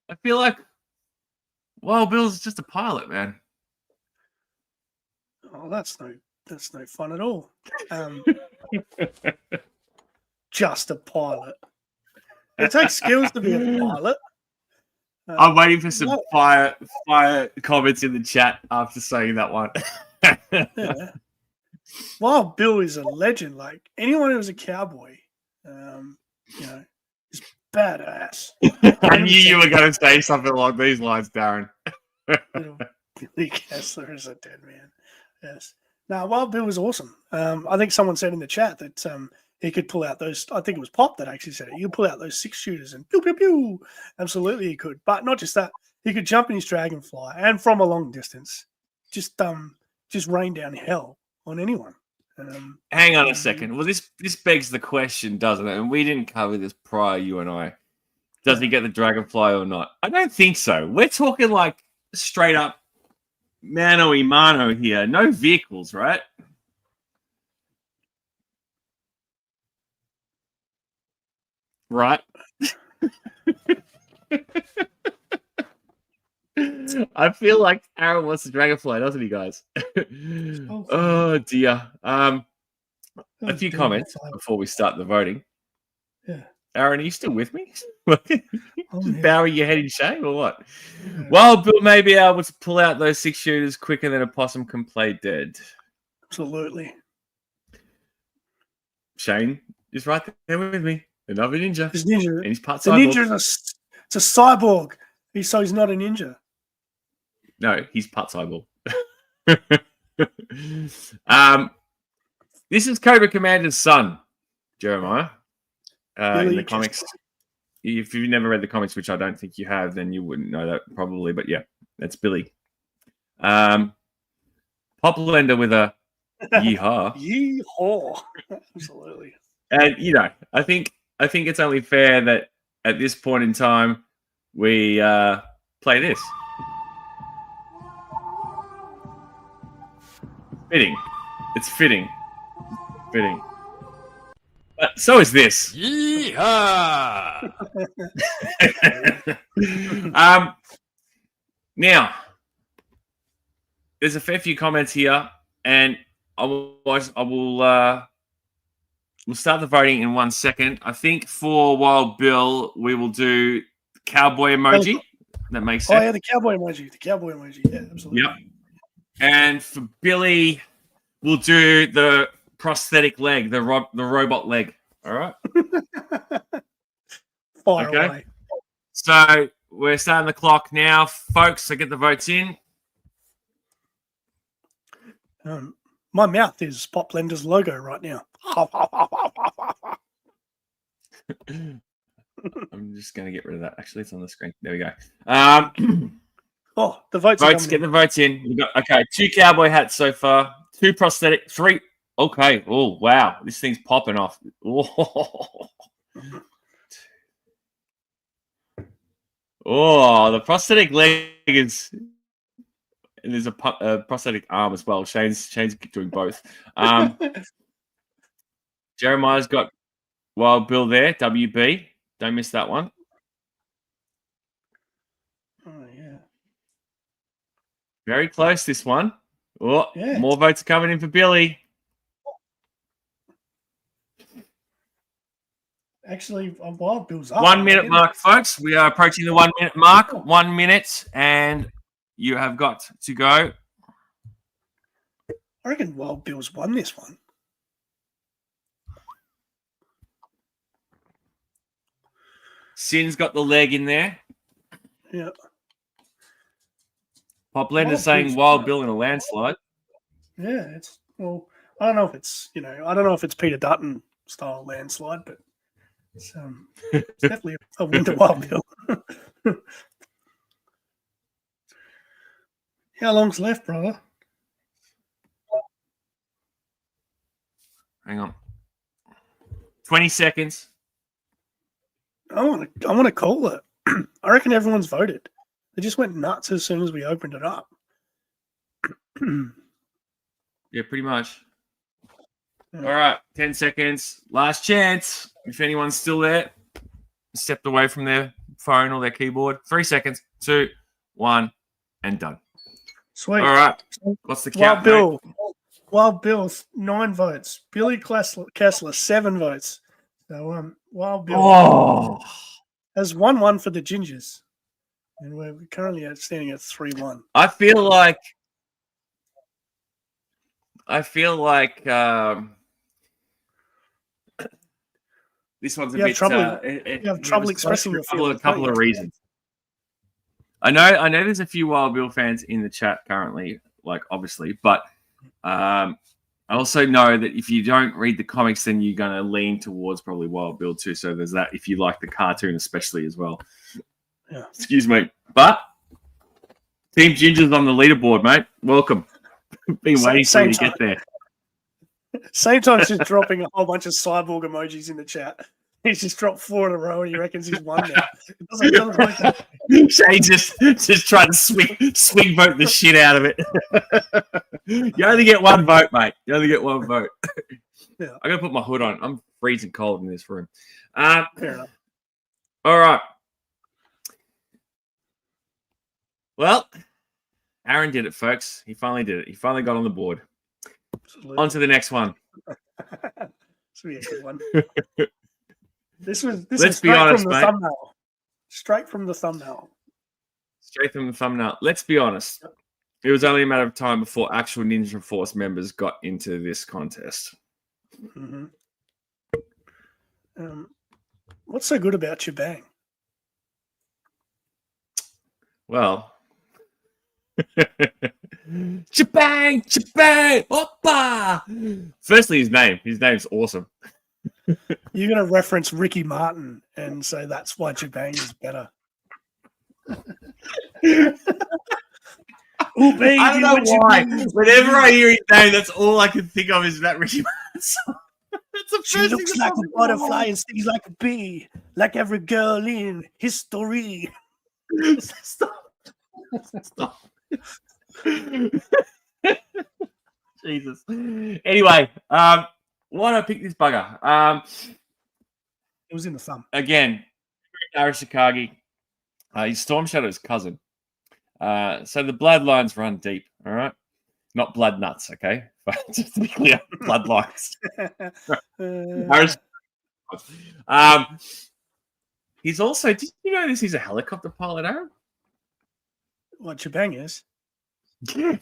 I feel like, well, Bill's just a pilot, man. Oh, that's no fun at all. Just a pilot. It takes skills to be a pilot. I'm waiting for some fire comments in the chat after saying that one. Yeah. Wild Bill is a legend. Like anyone who was a cowboy, is badass. I knew you were going to say something along these lines, Darren. Billy Kessler is a dead man. Yes. Now, Wild Bill was awesome. I think someone said in the chat that he could pull out those. I think it was Pop that actually said it. You pull out those 6 shooters and pew pew pew. Absolutely, he could. But not just that. He could jump in his dragonfly and from a long distance, just rain down hell on anyone. Hang on a second. Well, this begs the question, doesn't it? And we didn't cover this prior, you and I. Does he get the dragonfly or not? I don't think so. We're talking like straight up mano y mano here. No vehicles, right? Right. I feel like Aaron wants the dragonfly, doesn't he, guys? Oh dear. a few comments before we start the voting. Yeah. Aaron, are you still with me? Just here. bowing your head in shame or what? Yeah. Wild Bill may be able to pull out those 6 shooters quicker than a possum can play dead. Absolutely. Shane is right there with me. Another ninja. He's ninja. And he's part the cyborg. Ninja's it's a cyborg. So he's not a ninja. No, he's part cyborg. This is Cobra Commander's son, Jeremiah. In the comics. If you've never read the comics, which I don't think you have, then you wouldn't know that probably. But yeah, that's Billy. Poplender with a yeehaw. Yeehaw. Absolutely. And I think it's only fair that at this point in time we play this. Fitting. It's fitting. Fitting. But so is this. Yeehaw! Now, there's a fair few comments here, and we'll start the voting in 1 second. I think for Wild Bill, we will do the cowboy emoji. That makes sense. Oh, yeah, the cowboy emoji. The cowboy emoji. Yeah, absolutely. Yep. And for Billy, we'll do the prosthetic leg, the robot leg. All right. Fire away. So we're starting the clock now, folks. So get the votes in. My mouth is Poplender's logo right now. I'm just going to get rid of that. Actually, it's on the screen. There we go. The votes. Get the votes in. We got 2 cowboy hats so far. 2 prosthetic. 3. Okay. Oh wow, this thing's popping off. Oh, the prosthetic leg is. And there's a prosthetic arm as well. Shane's doing both. Jeremiah's got Wild Bill there. WB. Don't miss that one. Oh yeah. Very close, this one. Oh, yeah. More votes are coming in for Billy. Actually, Wild Bill's up. 1 minute mark, folks. We are approaching the 1 minute mark. 1 minute, and you have got to go. I reckon Wild Bill's won this one. Sin's got the leg in there. Yeah. Poplender's saying Wild Bill in a landslide. Yeah, I don't know if it's I don't know if it's Peter Dutton style landslide, but it's definitely a win to Wild Bill. How long's left, brother? Hang on. 20 seconds. I want to call it. I reckon everyone's voted. They just went nuts as soon as we opened it up. Yeah, pretty much. All right, 10 seconds. Last chance. If anyone's still there, stepped away from their phone or their keyboard. 3 seconds. 2, 1, and done. Sweet. All right. What's the count? Wild Bill, 9 votes. Billy Kessler, 7 votes. So Wild Bill has 1-1 for the Gingers. And we're currently standing at 3-1. I feel like this one's a bit trouble. You have trouble expressing your feelings. A couple of reasons. I know there's a few Wild Bill fans in the chat currently, obviously, but I also know that if you don't read the comics, then you're going to lean towards probably Wild Bill too. So there's that if you like the cartoon especially as well. Yeah. Excuse me. But Team Ginger's on the leaderboard, mate. Welcome. Been waiting for you to get there. Same time, just dropping a whole bunch of cyborg emojis in the chat. He's just dropped 4 in a row and he reckons he's won now. It doesn't like that. Shane just trying to swing vote the shit out of it. You only get 1 vote, mate. You only get 1 vote. Yeah. I'm going to put my hood on. I'm freezing cold in this room. Fair enough. All right. Well, Aaron did it, folks. He finally did it. He finally got on the board. Absolutely. On to the next one. This will be a good one. This was Let's be straight honest, from the mate. thumbnail. Straight from the thumbnail. Straight from the thumbnail. Let's be honest. It was only a matter of time before actual Ninja Force members got into this contest. Mm-hmm. What's so good about Shebang? Well, Shebang, Shebang, Hoppa! Firstly, his name. His name's awesome. You're going to reference Ricky Martin and say that's why Shebang is better. Oh, baby, I don't know why. Whenever I hear his name, that's all I can think of is that Ricky Martin song. She looks like a butterfly and stings like a bee, like every girl in history. Stop. Jesus. Anyway, why don't I pick this bugger? It was in the thumb. Again, Arashikage. He's Storm Shadow's cousin. So the bloodlines run deep, all right? Not blood nuts, okay? But just to be clear, bloodlines. He's also, did you know this? He's a helicopter pilot, Aaron? What Shebang is? Yeah.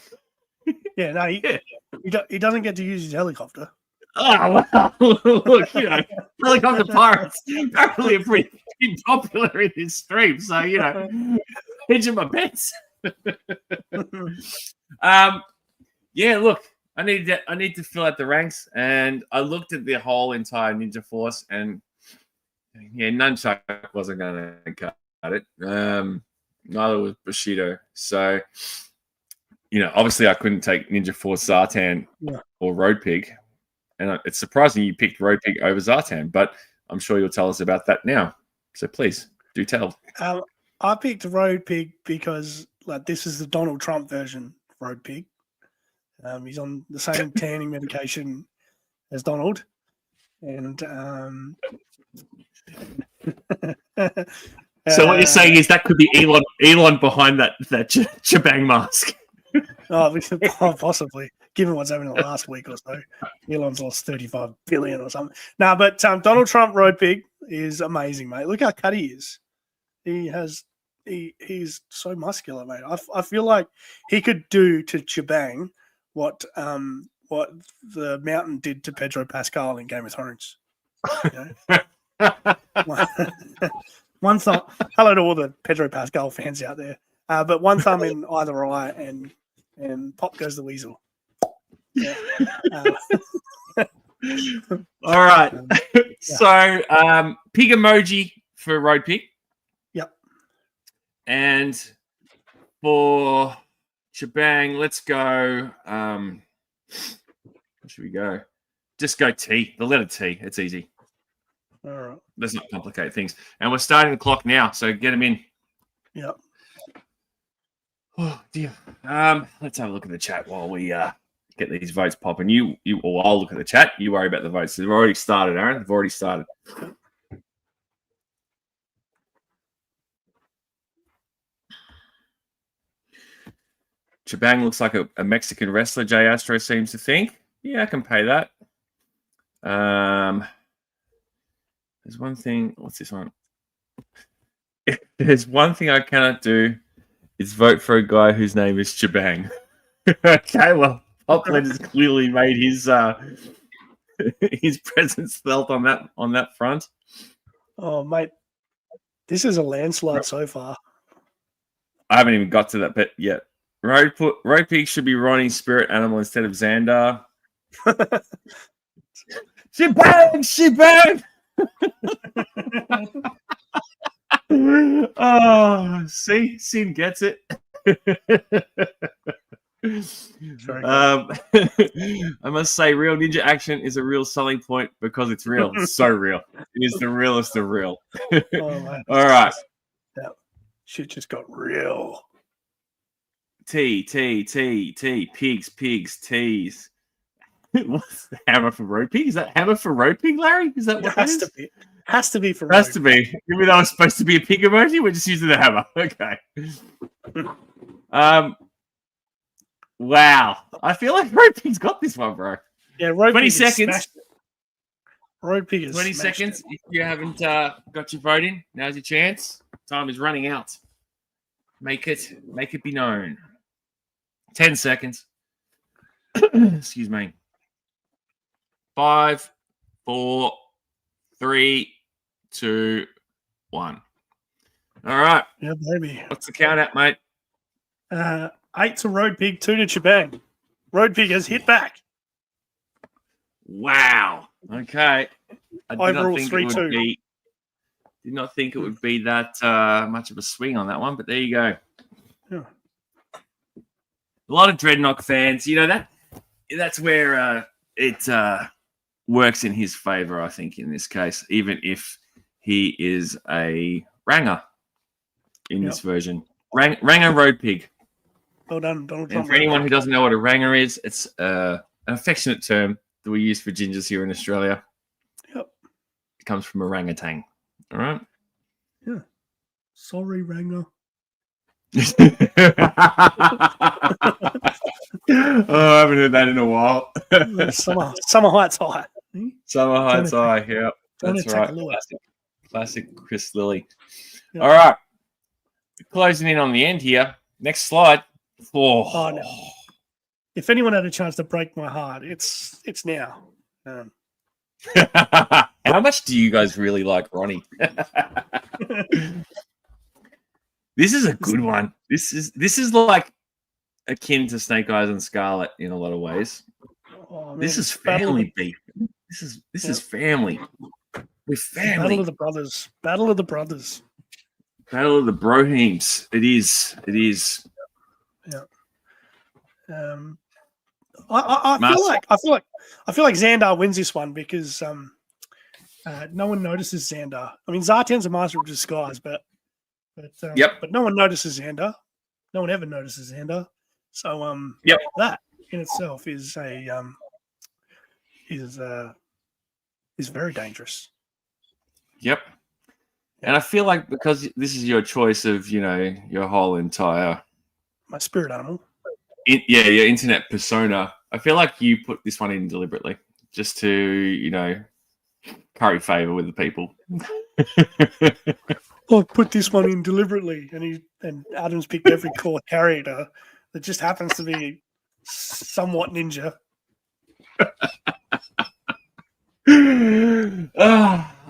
Yeah, no, he doesn't get to use his helicopter. Oh, well, look, helicopter pirates apparently are pretty popular in this stream, so, hedging my bets. Yeah, look, I need to fill out the ranks, and I looked at the whole entire Ninja Force, and Nunchuck wasn't going to cut it. Neither was Bushido. So, obviously I couldn't take Ninja Force Zartan or Road Pig, and it's surprising you picked Road Pig over Zartan, but I'm sure you'll tell us about that now. So please do tell. I picked Road Pig because this is the Donald Trump version of Road Pig. He's on the same tanning medication as Donald. And so what you're saying is that could be Elon behind that Shebang mask. Possibly, given what's happened in the last week or so. Elon's lost 35 billion or something. No, but Donald Trump Road Pig is amazing, mate. Look how cut he is. He's so muscular, mate. I feel like he could do to Shebang what the Mountain did to Pedro Pascal in Game of Thrones. One thumb. Hello to all the Pedro Pascal fans out there. But one thumb in either eye, and pop goes the weasel. Yeah. All right. So pig emoji for Road Pig. Yep. And for Shebang, let's go. Where should we go? Just go T. The letter T. It's easy. All right. Let's not complicate things. And we're starting the clock now, so get them in. Yep. Oh dear. Let's have a look at the chat while we get these votes popping. Or I'll look at the chat. You worry about the votes. They've already started, Aaron. They've already started. Shebang looks like a Mexican wrestler, Jay Astro seems to think. Yeah, I can pay that. There's one thing. What's this one? There's one thing I cannot do. Is vote for a guy whose name is Shebang. Okay, well, Popland has clearly made his presence felt on that front. Oh, mate, this is a landslide so far. I haven't even got to that bit yet. Road Pig should be Ronnie's spirit animal instead of Xandar. Shebang! Oh, see, Sin gets it. I must say, real ninja action is a real selling point because it's real. It's so real. It is the realest of real. All right. That shit just got real. T, pigs, T's. What's the hammer for Road Pig? Is that hammer for Road Pig, Larry? Is that what it has to be? Has to be for Road to be. Even though it's supposed to be a pig emoji, we're just using the hammer. Okay. Wow. I feel like Road Pig's got this one, bro. Yeah, Road 20 Pig seconds. Road Pig is 20 smashed seconds. it. If you haven't got your vote in, now's your chance. Time is running out. Make it be known. 10 seconds. Excuse me. 5, 4, 3, 2, 1. All right. Yeah, baby. What's the count at, mate? 8 to Road Pig, 2 to Chibang. Road Pig has hit back. Wow. Okay. I Overall, 3-2. Did not think it would be that much of a swing on that one, but there you go. Yeah. A lot of Dreadnought fans, that's where it works in his favor, I think, in this case, even if he is a Ranger in this version. Ranger Road Pig. Well done, Donald Trump. And for anyone who doesn't know what a Ranger is, it's an affectionate term that we use for gingers here in Australia. Yep. It comes from orangutan. All right? Yeah. Sorry, Ranger. I haven't heard that in a while. Summer Heights High. Summer Heights High, yeah. That's right. Classic Chris Lilly. Yep. All right. Closing in on the end here. Next slide. Oh, no. If anyone had a chance to break my heart, it's now. How much do you guys really like Ronnie? This is a good one. This is like akin to Snake Eyes and Scarlet in a lot of ways. Oh, man, this is family beef. This is family. We're family. Battle of the Brothers. Battle of the Brothers. Battle of the Broheems. It is. Yeah. I feel like Xandar wins this one because no one notices Xandar. I mean, Zartan's a master of disguise, but no one notices Xandar. No one ever notices Xandar. So that in itself is is very dangerous. Yep. And I feel like because this is your choice of, your whole entire my spirit animal. Your internet persona. I feel like you put this one in deliberately just to, curry favor with the people. I put this one in deliberately, and Adam's picked every core character that just happens to be somewhat ninja.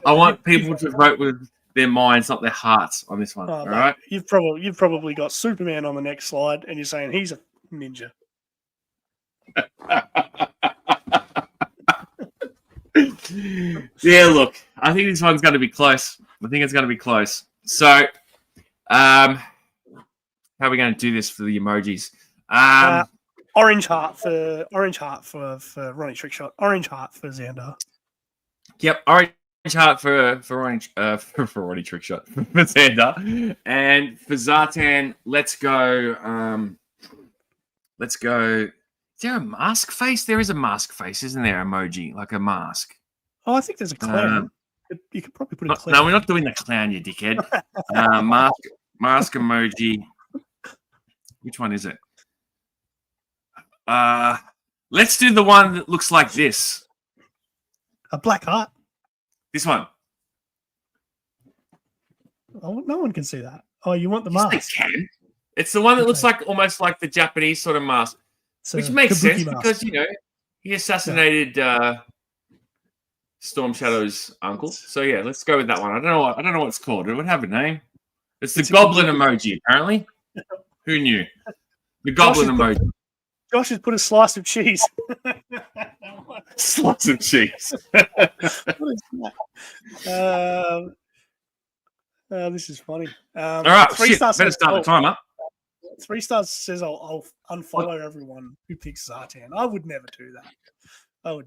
I want people to vote with their minds, not their hearts, on this one. All right. You've probably got Superman on the next slide, and you're saying he's a ninja. Yeah, look, I think this one's going to be close. I think it's going to be close. So, how are we going to do this for the emojis? Orange heart for Ronnie Trickshot. Orange heart for Xandar. Yep, orange heart for Ronnie Trickshot for Xandar, and for Zartan, let's go. Let's go. Is there a mask face? There is a mask face, isn't there? Emoji, like a mask. Oh, I think there's a clown. You could probably put a clown. No, we're not doing the clown, you dickhead. Mask emoji. Which one is it? Let's do the one that looks like this. A black heart. This one. Oh, no one can see that. Oh, you want the mask? Yes, they can. It's the one that looks like almost like the Japanese sort of mask, which makes sense because he assassinated Storm Shadow's uncle. So yeah, let's go with that one. I don't know what it's called. It would have a name. It's the goblin emoji. Apparently, who knew? The goblin emoji. Josh has put a slice of cheese. Slice of cheese. This is funny. All right, 3 stars. Better start the timer. 3 stars says I'll unfollow everyone who picks Zartan. I would never do that. All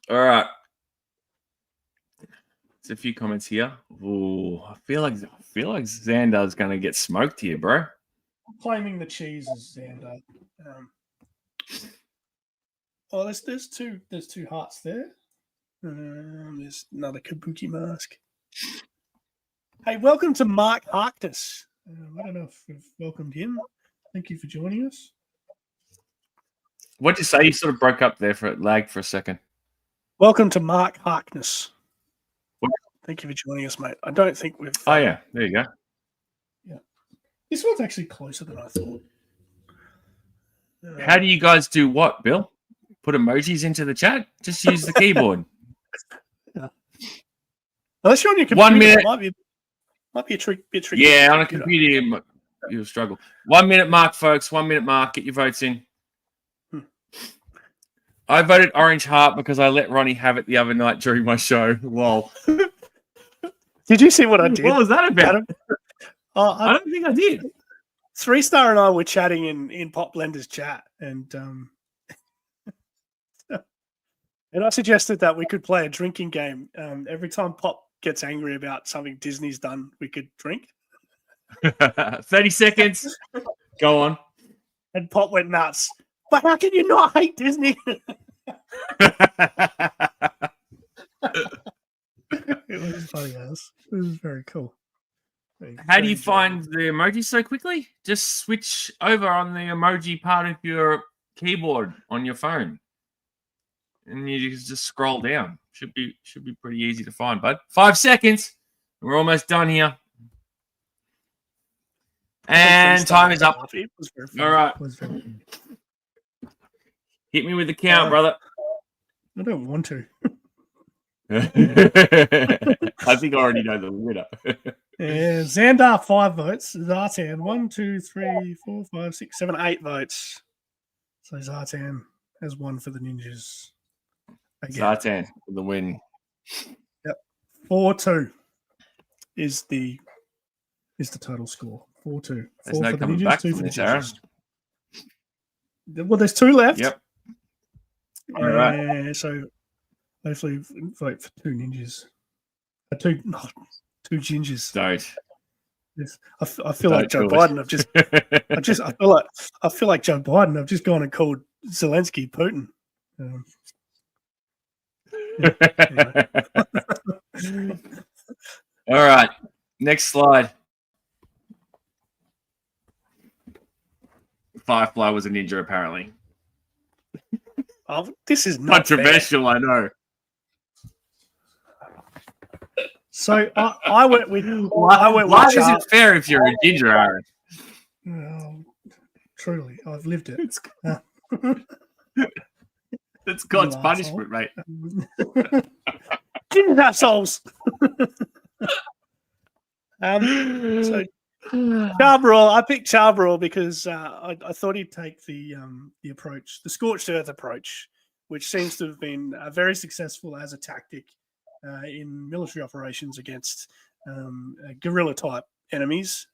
right. There's a few comments here. Ooh, I feel like Xandar's going to get smoked here, bro. I'm claiming the cheese is Xandar. There's two hearts there. There's another Kabuki mask. Hey, welcome to Mark Harkness. I don't know if we've welcomed him. Thank you for joining us. What'd you say? You sort of broke up there for lag for a second. Welcome to Mark Harkness. What? Thank you for joining us, mate. I don't think we've. Oh yeah, there you go. Yeah, this one's actually closer than I thought. How do you guys do what, Bill? Put emojis into the chat? Just use the keyboard. Yeah. Unless you're on your computer, 1 minute. It might be a bit tricky. Yeah, on a computer, you'll struggle. 1 minute mark, folks. 1 minute mark. Get your votes in. I voted orange heart because I let Ronnie have it the other night during my show. Lol. Did you see what I did? What was that about? Adam? I don't think I did. 3-Star and I were chatting in Pop Blender's chat, and and I suggested that we could play a drinking game. Every time Pop gets angry about something Disney's done, we could drink. 30 seconds. Go on. And Pop went nuts. But how can you not hate Disney? It was funny as. It was very cool. How do you find the emojis so quickly? Just switch over on the emoji part of your keyboard on your phone, and you just scroll down. Should be pretty easy to find, bud. 5 seconds. We're almost done here. And time is up. It was very All right. Hit me with the count, brother. I don't want to. I think I already know the winner. Yeah, Xandar 5 votes. Zartan 1, 2, 3, 4, 5, 6, 7, 8 votes. So Zartan has one for the Ninjas. Again. Zartan for the win. Yep. 4-2 is the total score. 4-2. There's no coming back from this, Aaron. Well, there's 2 left. Yep. All right. So hopefully vote for 2 Ninjas. Two gingers. Don't. Yes. I feel like Joe Biden. I feel like Joe Biden. I've just gone and called Zelensky Putin. All right. Next slide. Firefly was a ninja, apparently. Oh, this is not controversial, fair. I know. So I went with. Why is it fair if you're a ginger, Aaron? Truly, I've lived it. It's God's punishment, mate. Ginger assholes. So Charbroil, I picked Charbroil because I thought he'd take the approach, the scorched earth approach, which seems to have been very successful as a tactic in military operations against guerrilla type enemies.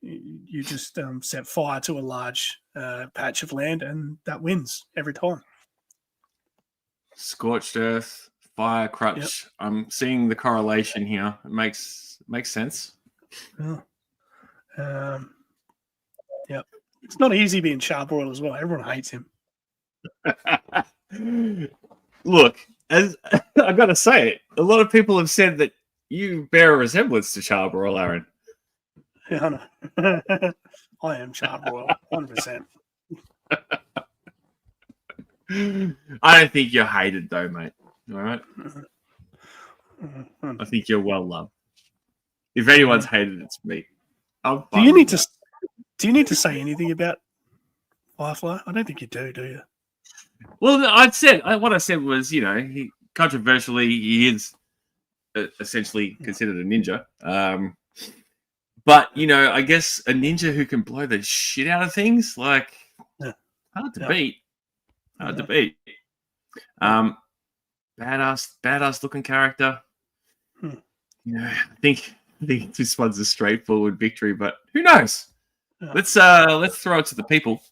You just set fire to a large patch of land, and that wins every time. Scorched earth, fire crutch. Yep. I'm seeing the correlation here. It makes sense. Oh. Yep. It's not easy being Charbroil as well. Everyone hates him. Look, as I got to say it, a lot of people have said that you bear a resemblance to Charbroil, Aaron. Yeah, I know. I am Charbroil, 100%. I don't think you're hated, though, mate. All right? I think you're well loved. If anyone's hated, it's me. Do you need to say anything about Firefly? I don't think you do you? Well, what I said was, he controversially he is essentially considered a ninja. But I guess a ninja who can blow the shit out of things, hard to beat. Hard to beat. Badass looking character. I think this one's a straightforward victory, but who knows? Let's throw it to the people.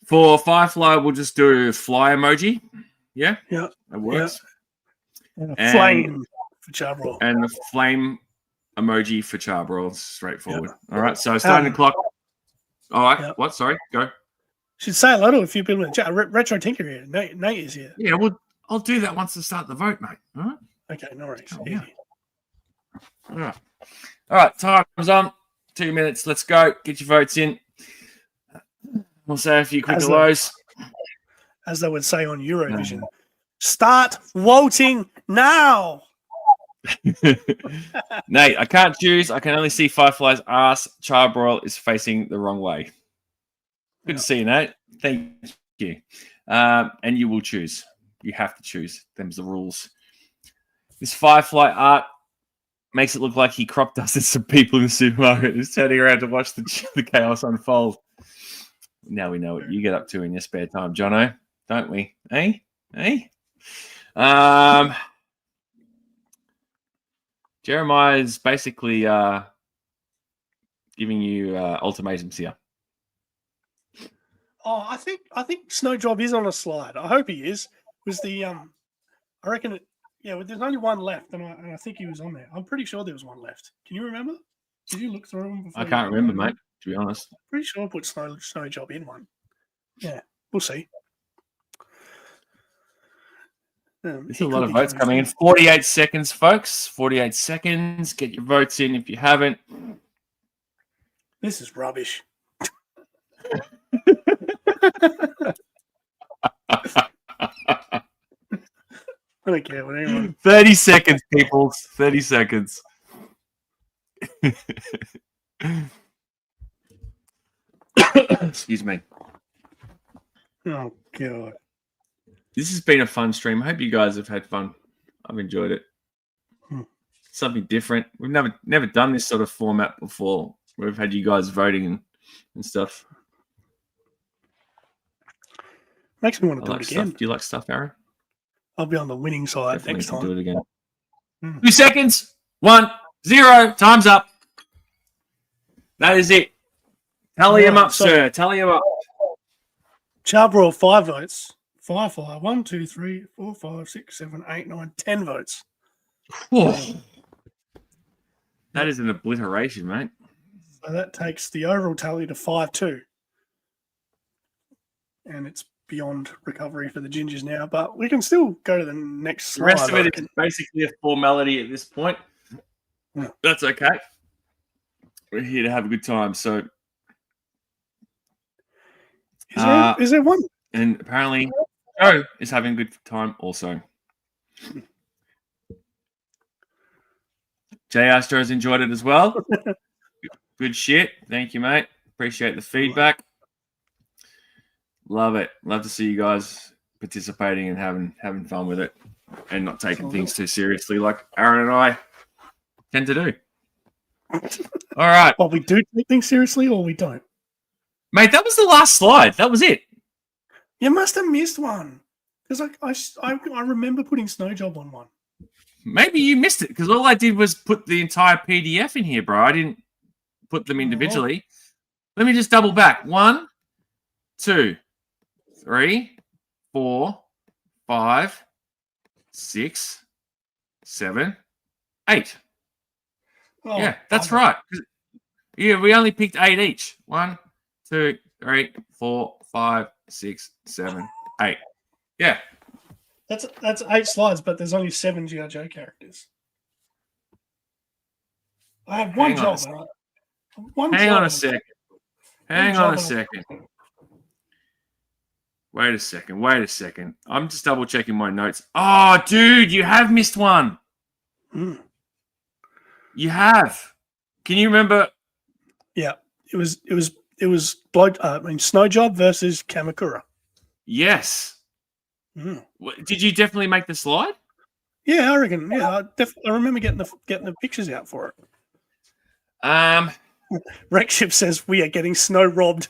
For Firefly, we'll just do fly emoji. Yeah, that works. Yeah. And flame for Charbroil. And the flame emoji for Charbroil. Straightforward. Yeah. All right, so starting the clock. All right. Yeah. What? Sorry. Go. Should say hello to a few people in the chat. Retro Tinker here. Nate is here. Yeah, well, I'll do that once I start the vote, mate. All right. Okay, no worries. Yeah. All right. Time's on. 2 minutes. Let's go. Get your votes in. We'll say a few quick hellos. As they would say on Eurovision. Start voting now. Nate, I can't choose. I can only see Firefly's ass. Charbroil is facing the wrong way. Good to see you, Nate. Thank you. And you will choose. You have to choose. Them's the rules. This Firefly art makes it look like he crop dusted some people in the supermarket who's turning around to watch the chaos unfold. Now we know what you get up to in your spare time, Jono, don't we? Eh? Jeremiah's basically giving you ultimatums here. Oh, I think Snowjob is on a slide. I hope he is. Was the I reckon it. Yeah, there's only one left, and I think he was on there. I'm pretty sure there was one left. Can you remember? Did you look through them before? I can't remember, mate. To be honest, pretty sure I put Snowjob in one. Yeah, we'll see. There's a lot of votes coming in. 48 seconds, folks. 48 seconds. Get your votes in if you haven't. This is rubbish. I don't care what anyone. 30 seconds, people. 30 seconds. Excuse me. Oh, God. This has been a fun stream. I hope you guys have had fun. I've enjoyed it. Something different. We've never done this sort of format before. We've had you guys voting and stuff. Makes me want to do it again. Stuff. Do you like stuff, Aaron? I'll be on the winning side Definitely next time. Do it again. 2 seconds. 1, 0. Time's up. That is it. Tally him up, sir. Tally him up. Charbroil 5 votes. Firefly 1, 2, 3, 4, 5, 6, 7, 8, 9, 10 votes. That is an obliteration, mate. So that takes the overall tally to 5-2. And it's beyond recovery for the Gingers now, but we can still go to the next slide. The rest of it is basically a formality at this point. Yeah. That's okay. We're here to have a good time. So, is there one? And apparently, Joe is having a good time also. J. Astro's enjoyed it as well. Good shit. Thank you, mate. Appreciate the feedback. Love it. Love to see you guys participating and having fun with it and not taking things too seriously like Aaron and I tend to do. All right. Well, we do take things seriously or we don't. Mate, that was the last slide. That was it. You must have missed one. Because I remember putting Snowjob on one. Maybe you missed it because all I did was put the entire PDF in here, bro. I didn't put them individually. Let me just double back. 1, 2, 3, 4, 5, 6, 7, 8. Oh, yeah, that's right. Yeah, we only picked 8 each. 1, 2, 3, 4, 5, 6, 7, 8. Yeah. That's 8 slides, but there's only 7 G.I. Joe characters. I have one job. Hang on a second. Hang on a second. Wait a second. I'm just double checking my notes. Oh, dude, you have missed one. You have. Can you remember? Yeah, it was Snowjob versus Kamakura. Yes. Did you definitely make the slide? Yeah, I reckon. Yeah, I remember getting the pictures out for it. Rexship says we are getting snow robbed.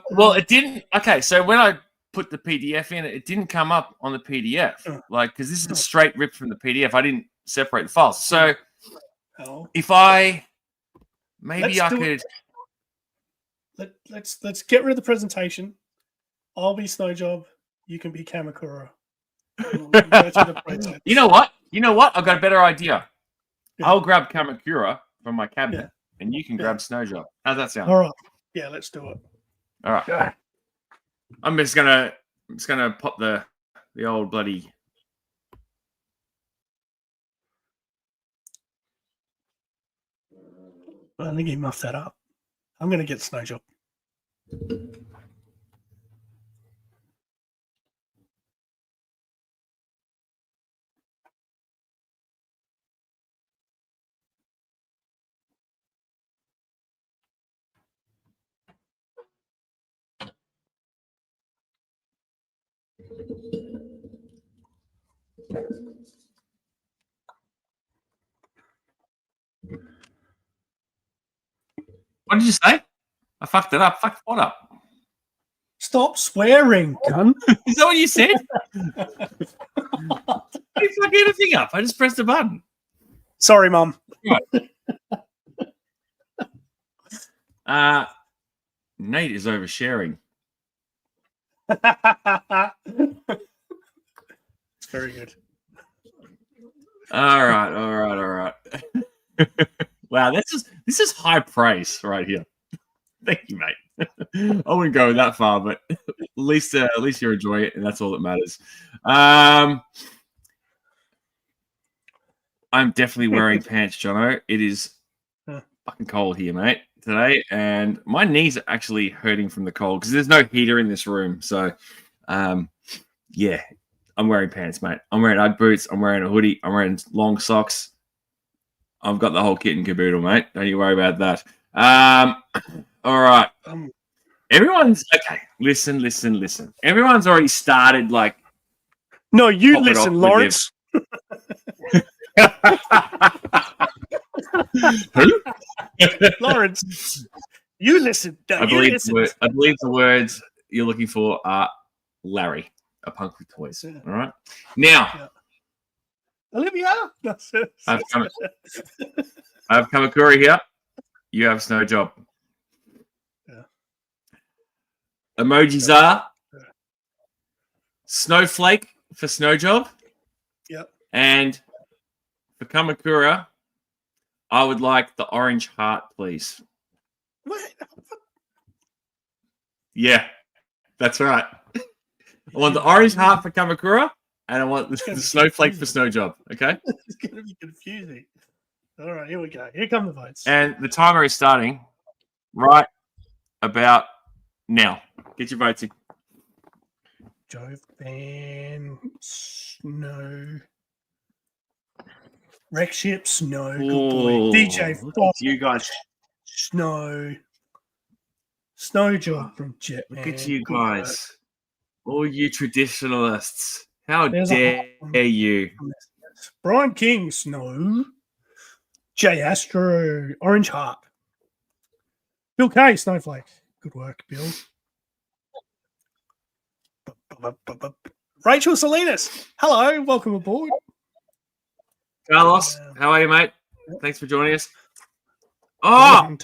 Well, it didn't. Okay, so when I put the PDF in, it didn't come up on the PDF, because this is a straight rip from the PDF. I didn't separate the files. So if I could. Let's get rid of the presentation. I'll be Snowjob. You can be Kamakura. You know what? I've got a better idea. Yeah. I'll grab Kamakura from my cabinet, and you can grab Snowjob. How's that sound? All right. Yeah, let's do it. All right. Okay. I'm just gonna pop the old bloody. I think he muffed that up. I'm going to get Snow Job. What did you say? I fucked it up. Fucked what up? Stop swearing, cunt. Is that what you said? I didn't fuck anything up. I just pressed a button. Sorry, Mum. Right. Nate is oversharing. It's very good. All right. Wow, this is high praise right here. Thank you, mate. I wouldn't go that far, but at least you enjoy it, and that's all that matters. I'm definitely wearing pants, Jono. It is fucking cold here, mate, today, and my knees are actually hurting from the cold because there's no heater in this room. So, yeah, I'm wearing pants, mate. I'm wearing Ugg boots. I'm wearing a hoodie. I'm wearing long socks. I've got the whole kit and caboodle, mate. Don't you worry about that. All right. Everyone's okay. Listen. Everyone's already started like. No, you listen, Lawrence. Who? Lawrence, you listen. I believe the words you're looking for are Larry, a punk with toys. Yeah. All right. Now, Yeah. Olivia. No, I have Kamakura here. You have Snow Job. Yeah. Emojis are Snowflake for Snow Job. Yep. And for Kamakura, I would like the orange heart, please. What? Yeah, that's right. I want the orange heart for Kamakura, and I want the snowflake for Snow Job. Okay? It's going to be confusing. All right, here we go. Here come the votes. And the timer is starting right about now. Get your votes in. Jove, Van, Snow, Wreck Ship, Snow, good boy. DJ Look Fox, at you guys. Snow, Snow Job from Jetman. Look at you Good guys. All you traditionalists. How There's dare you? work. Brian King, Snow, Jay Astro, Orange Heart, Bill K, Snowflake. Good work, Bill. Rachel Salinas, hello, welcome aboard. Carlos, how are you, mate? Thanks for joining us. Oh,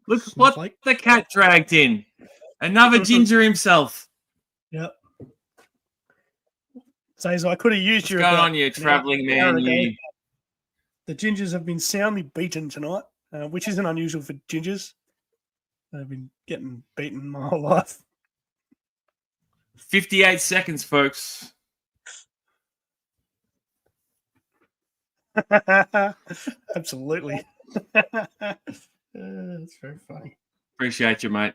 look what the cat dragged in. Another ginger himself. Yep. Says I could have used What's you. going on, you traveling man? You. The gingers have been soundly beaten tonight, which isn't unusual for gingers. They've been getting beaten my whole life. 58 seconds, folks. Absolutely. That's very funny. Appreciate you, mate.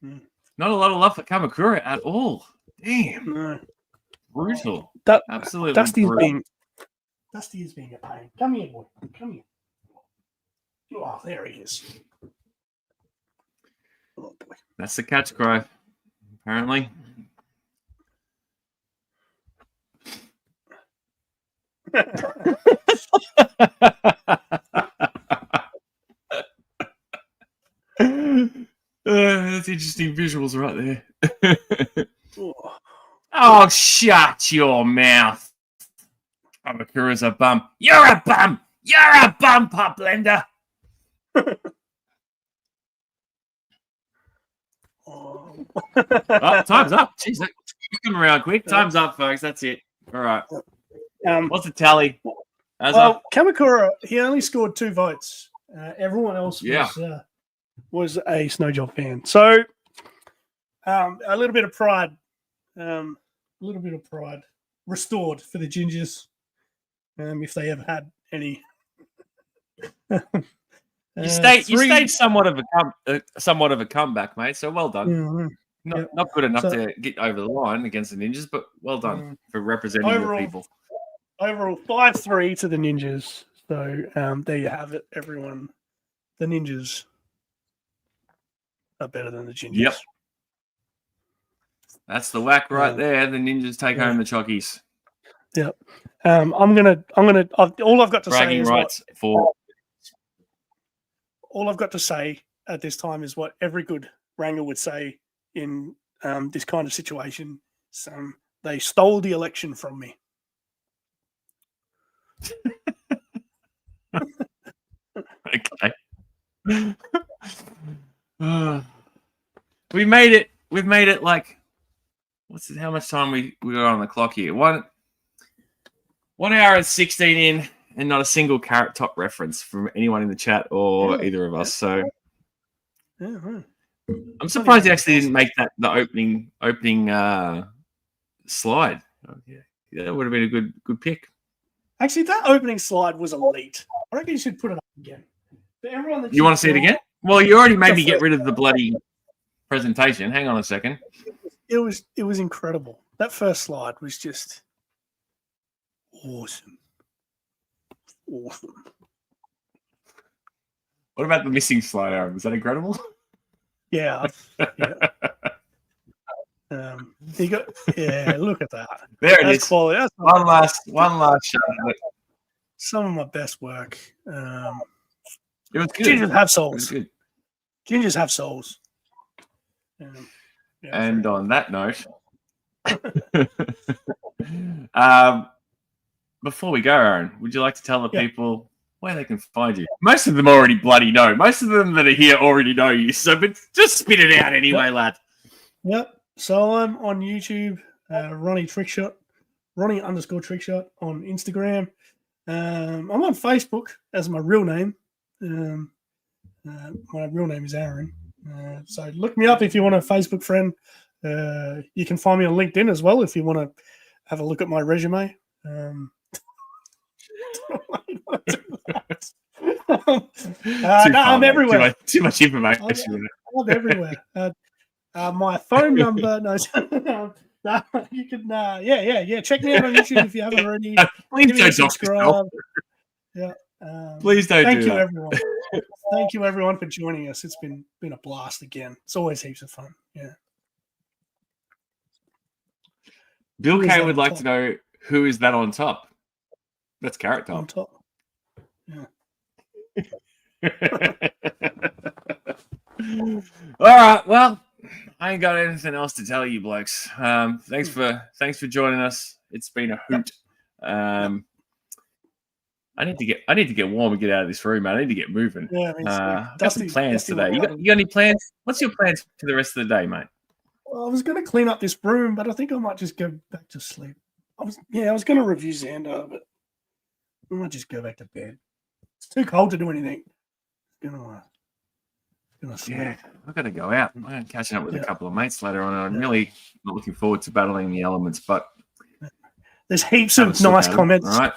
Mm. Not a lot of love for Kamakura at all. Damn. No. Brutal. Absolutely Dusty brutal. is being a pain. Come here, boy. Come here. Oh, there he is. Oh, boy. That's the catch cry, apparently. That's interesting visuals right there. Oh, shut your mouth. Kamakura's a bum. You're a bum. You're a bum, Pop Blender. Oh, time's up. Jeez, that's coming around quick. Time's up, folks. That's it. All right. What's the tally? Well, Kamakura, he only scored 2 votes. Everyone else was a Snowjob fan. So a little bit of pride. Restored for the gingers, if they ever had any. You stayed somewhat of a comeback, mate. So well done. Mm-hmm. Not good enough to get over the line against the Ninjas, but well done for representing your people. Overall, 5-3 to the Ninjas. So there you have it, everyone. The Ninjas are better than the Gingers. Yep. That's the whack right there. The Ninjas take home the Chockies. Yep. All I've got to say is all I've got to say at this time is what every good Wrangler would say in this kind of situation. They stole the election from me. Okay. We've made it like how much time we were on the clock here? 1 hour and 16 in, and not a single Carrot Top reference from anyone in the chat or either of us. So I'm surprised he actually didn't make that the opening slide. Yeah, that would have been a good pick. Actually, that opening slide was elite. I reckon you should put it up again. You want to see it again? Well, you already made me get rid of the bloody presentation. Hang on a second. It was incredible. That first slide was just awesome. Awesome. What about the missing slide, Aaron? Was that incredible? Yeah. Look at that. There it is. Quality. That's one last shot. Some of my best work. It was good. Gingers have souls. Gingers have souls. And on that note, before we go, Aaron, would you like to tell the people where they can find you? Most of them already bloody know. Most of them that are here already know you. So, but just spit it out anyway, lad. Yep. So I'm on YouTube, Ronnie Trickshot, Ronnie_Trickshot on Instagram. I'm on Facebook as my real name. My real name is Aaron. So look me up if you want a Facebook friend. You can find me on LinkedIn as well if you want to have a look at my resume. I'm everywhere. Too much information. I'm everywhere. My phone number. No, you can. Check me out on YouTube if you haven't already. Please don't subscribe. Yeah. Please don't. Thank you, everyone. Thank you, everyone, for joining us. It's been a blast again. It's always heaps of fun. Yeah. Bill K would like to know who is that on top. That's Carrot Top. On top. Yeah. All right. Well, I ain't got anything else to tell you, blokes. Thanks for joining us. It's been a hoot. I need to get warm and get out of this room, man. I need to get moving. Yeah, I've got some plans today. You got any plans? What's your plans for the rest of the day, mate? Well, I was going to clean up this room, but I think I might just go back to sleep. I was going to review Xander, but I might just go back to bed. It's too cold to do anything. Gonna sleep. Yeah, I've got to go out. I'm catching up with a couple of mates later on. I'm really not looking forward to battling the elements, but there's heaps of nice comments. All right.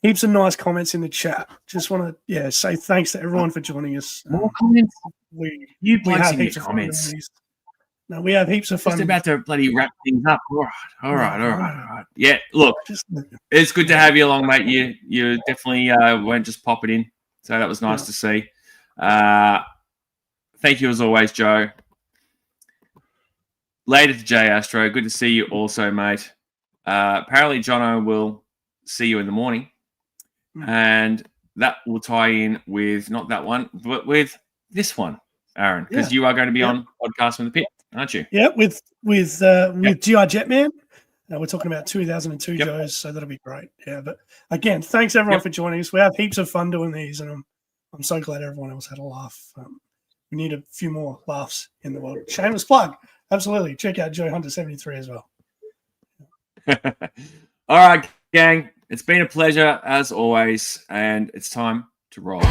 Heaps of nice comments in the chat. Just want to say thanks to everyone for joining us. More comments. We have heaps of comments. No, we have heaps of fun. Just about to bloody wrap things up. All right. Yeah, look, it's good to have you along, mate. You definitely won't just pop it in. So that was nice to see. Thank you as always, Joe. Later to Jay Astro. Good to see you also, mate. Apparently, Jono will see you in the morning. And that will tie in with not that one, but with this one, Aaron, because you are going to be on Podcast from the Pit, aren't you? Yeah, with GI Jetman. We're talking about 2002 Joes, so that'll be great. Yeah, but again, thanks everyone for joining us. We have heaps of fun doing these, and I'm so glad everyone else had a laugh. We need a few more laughs in the world. Shameless plug, absolutely. Check out Joe Hunter 73 as well. All right, gang. It's been a pleasure as always, and it's time to roll.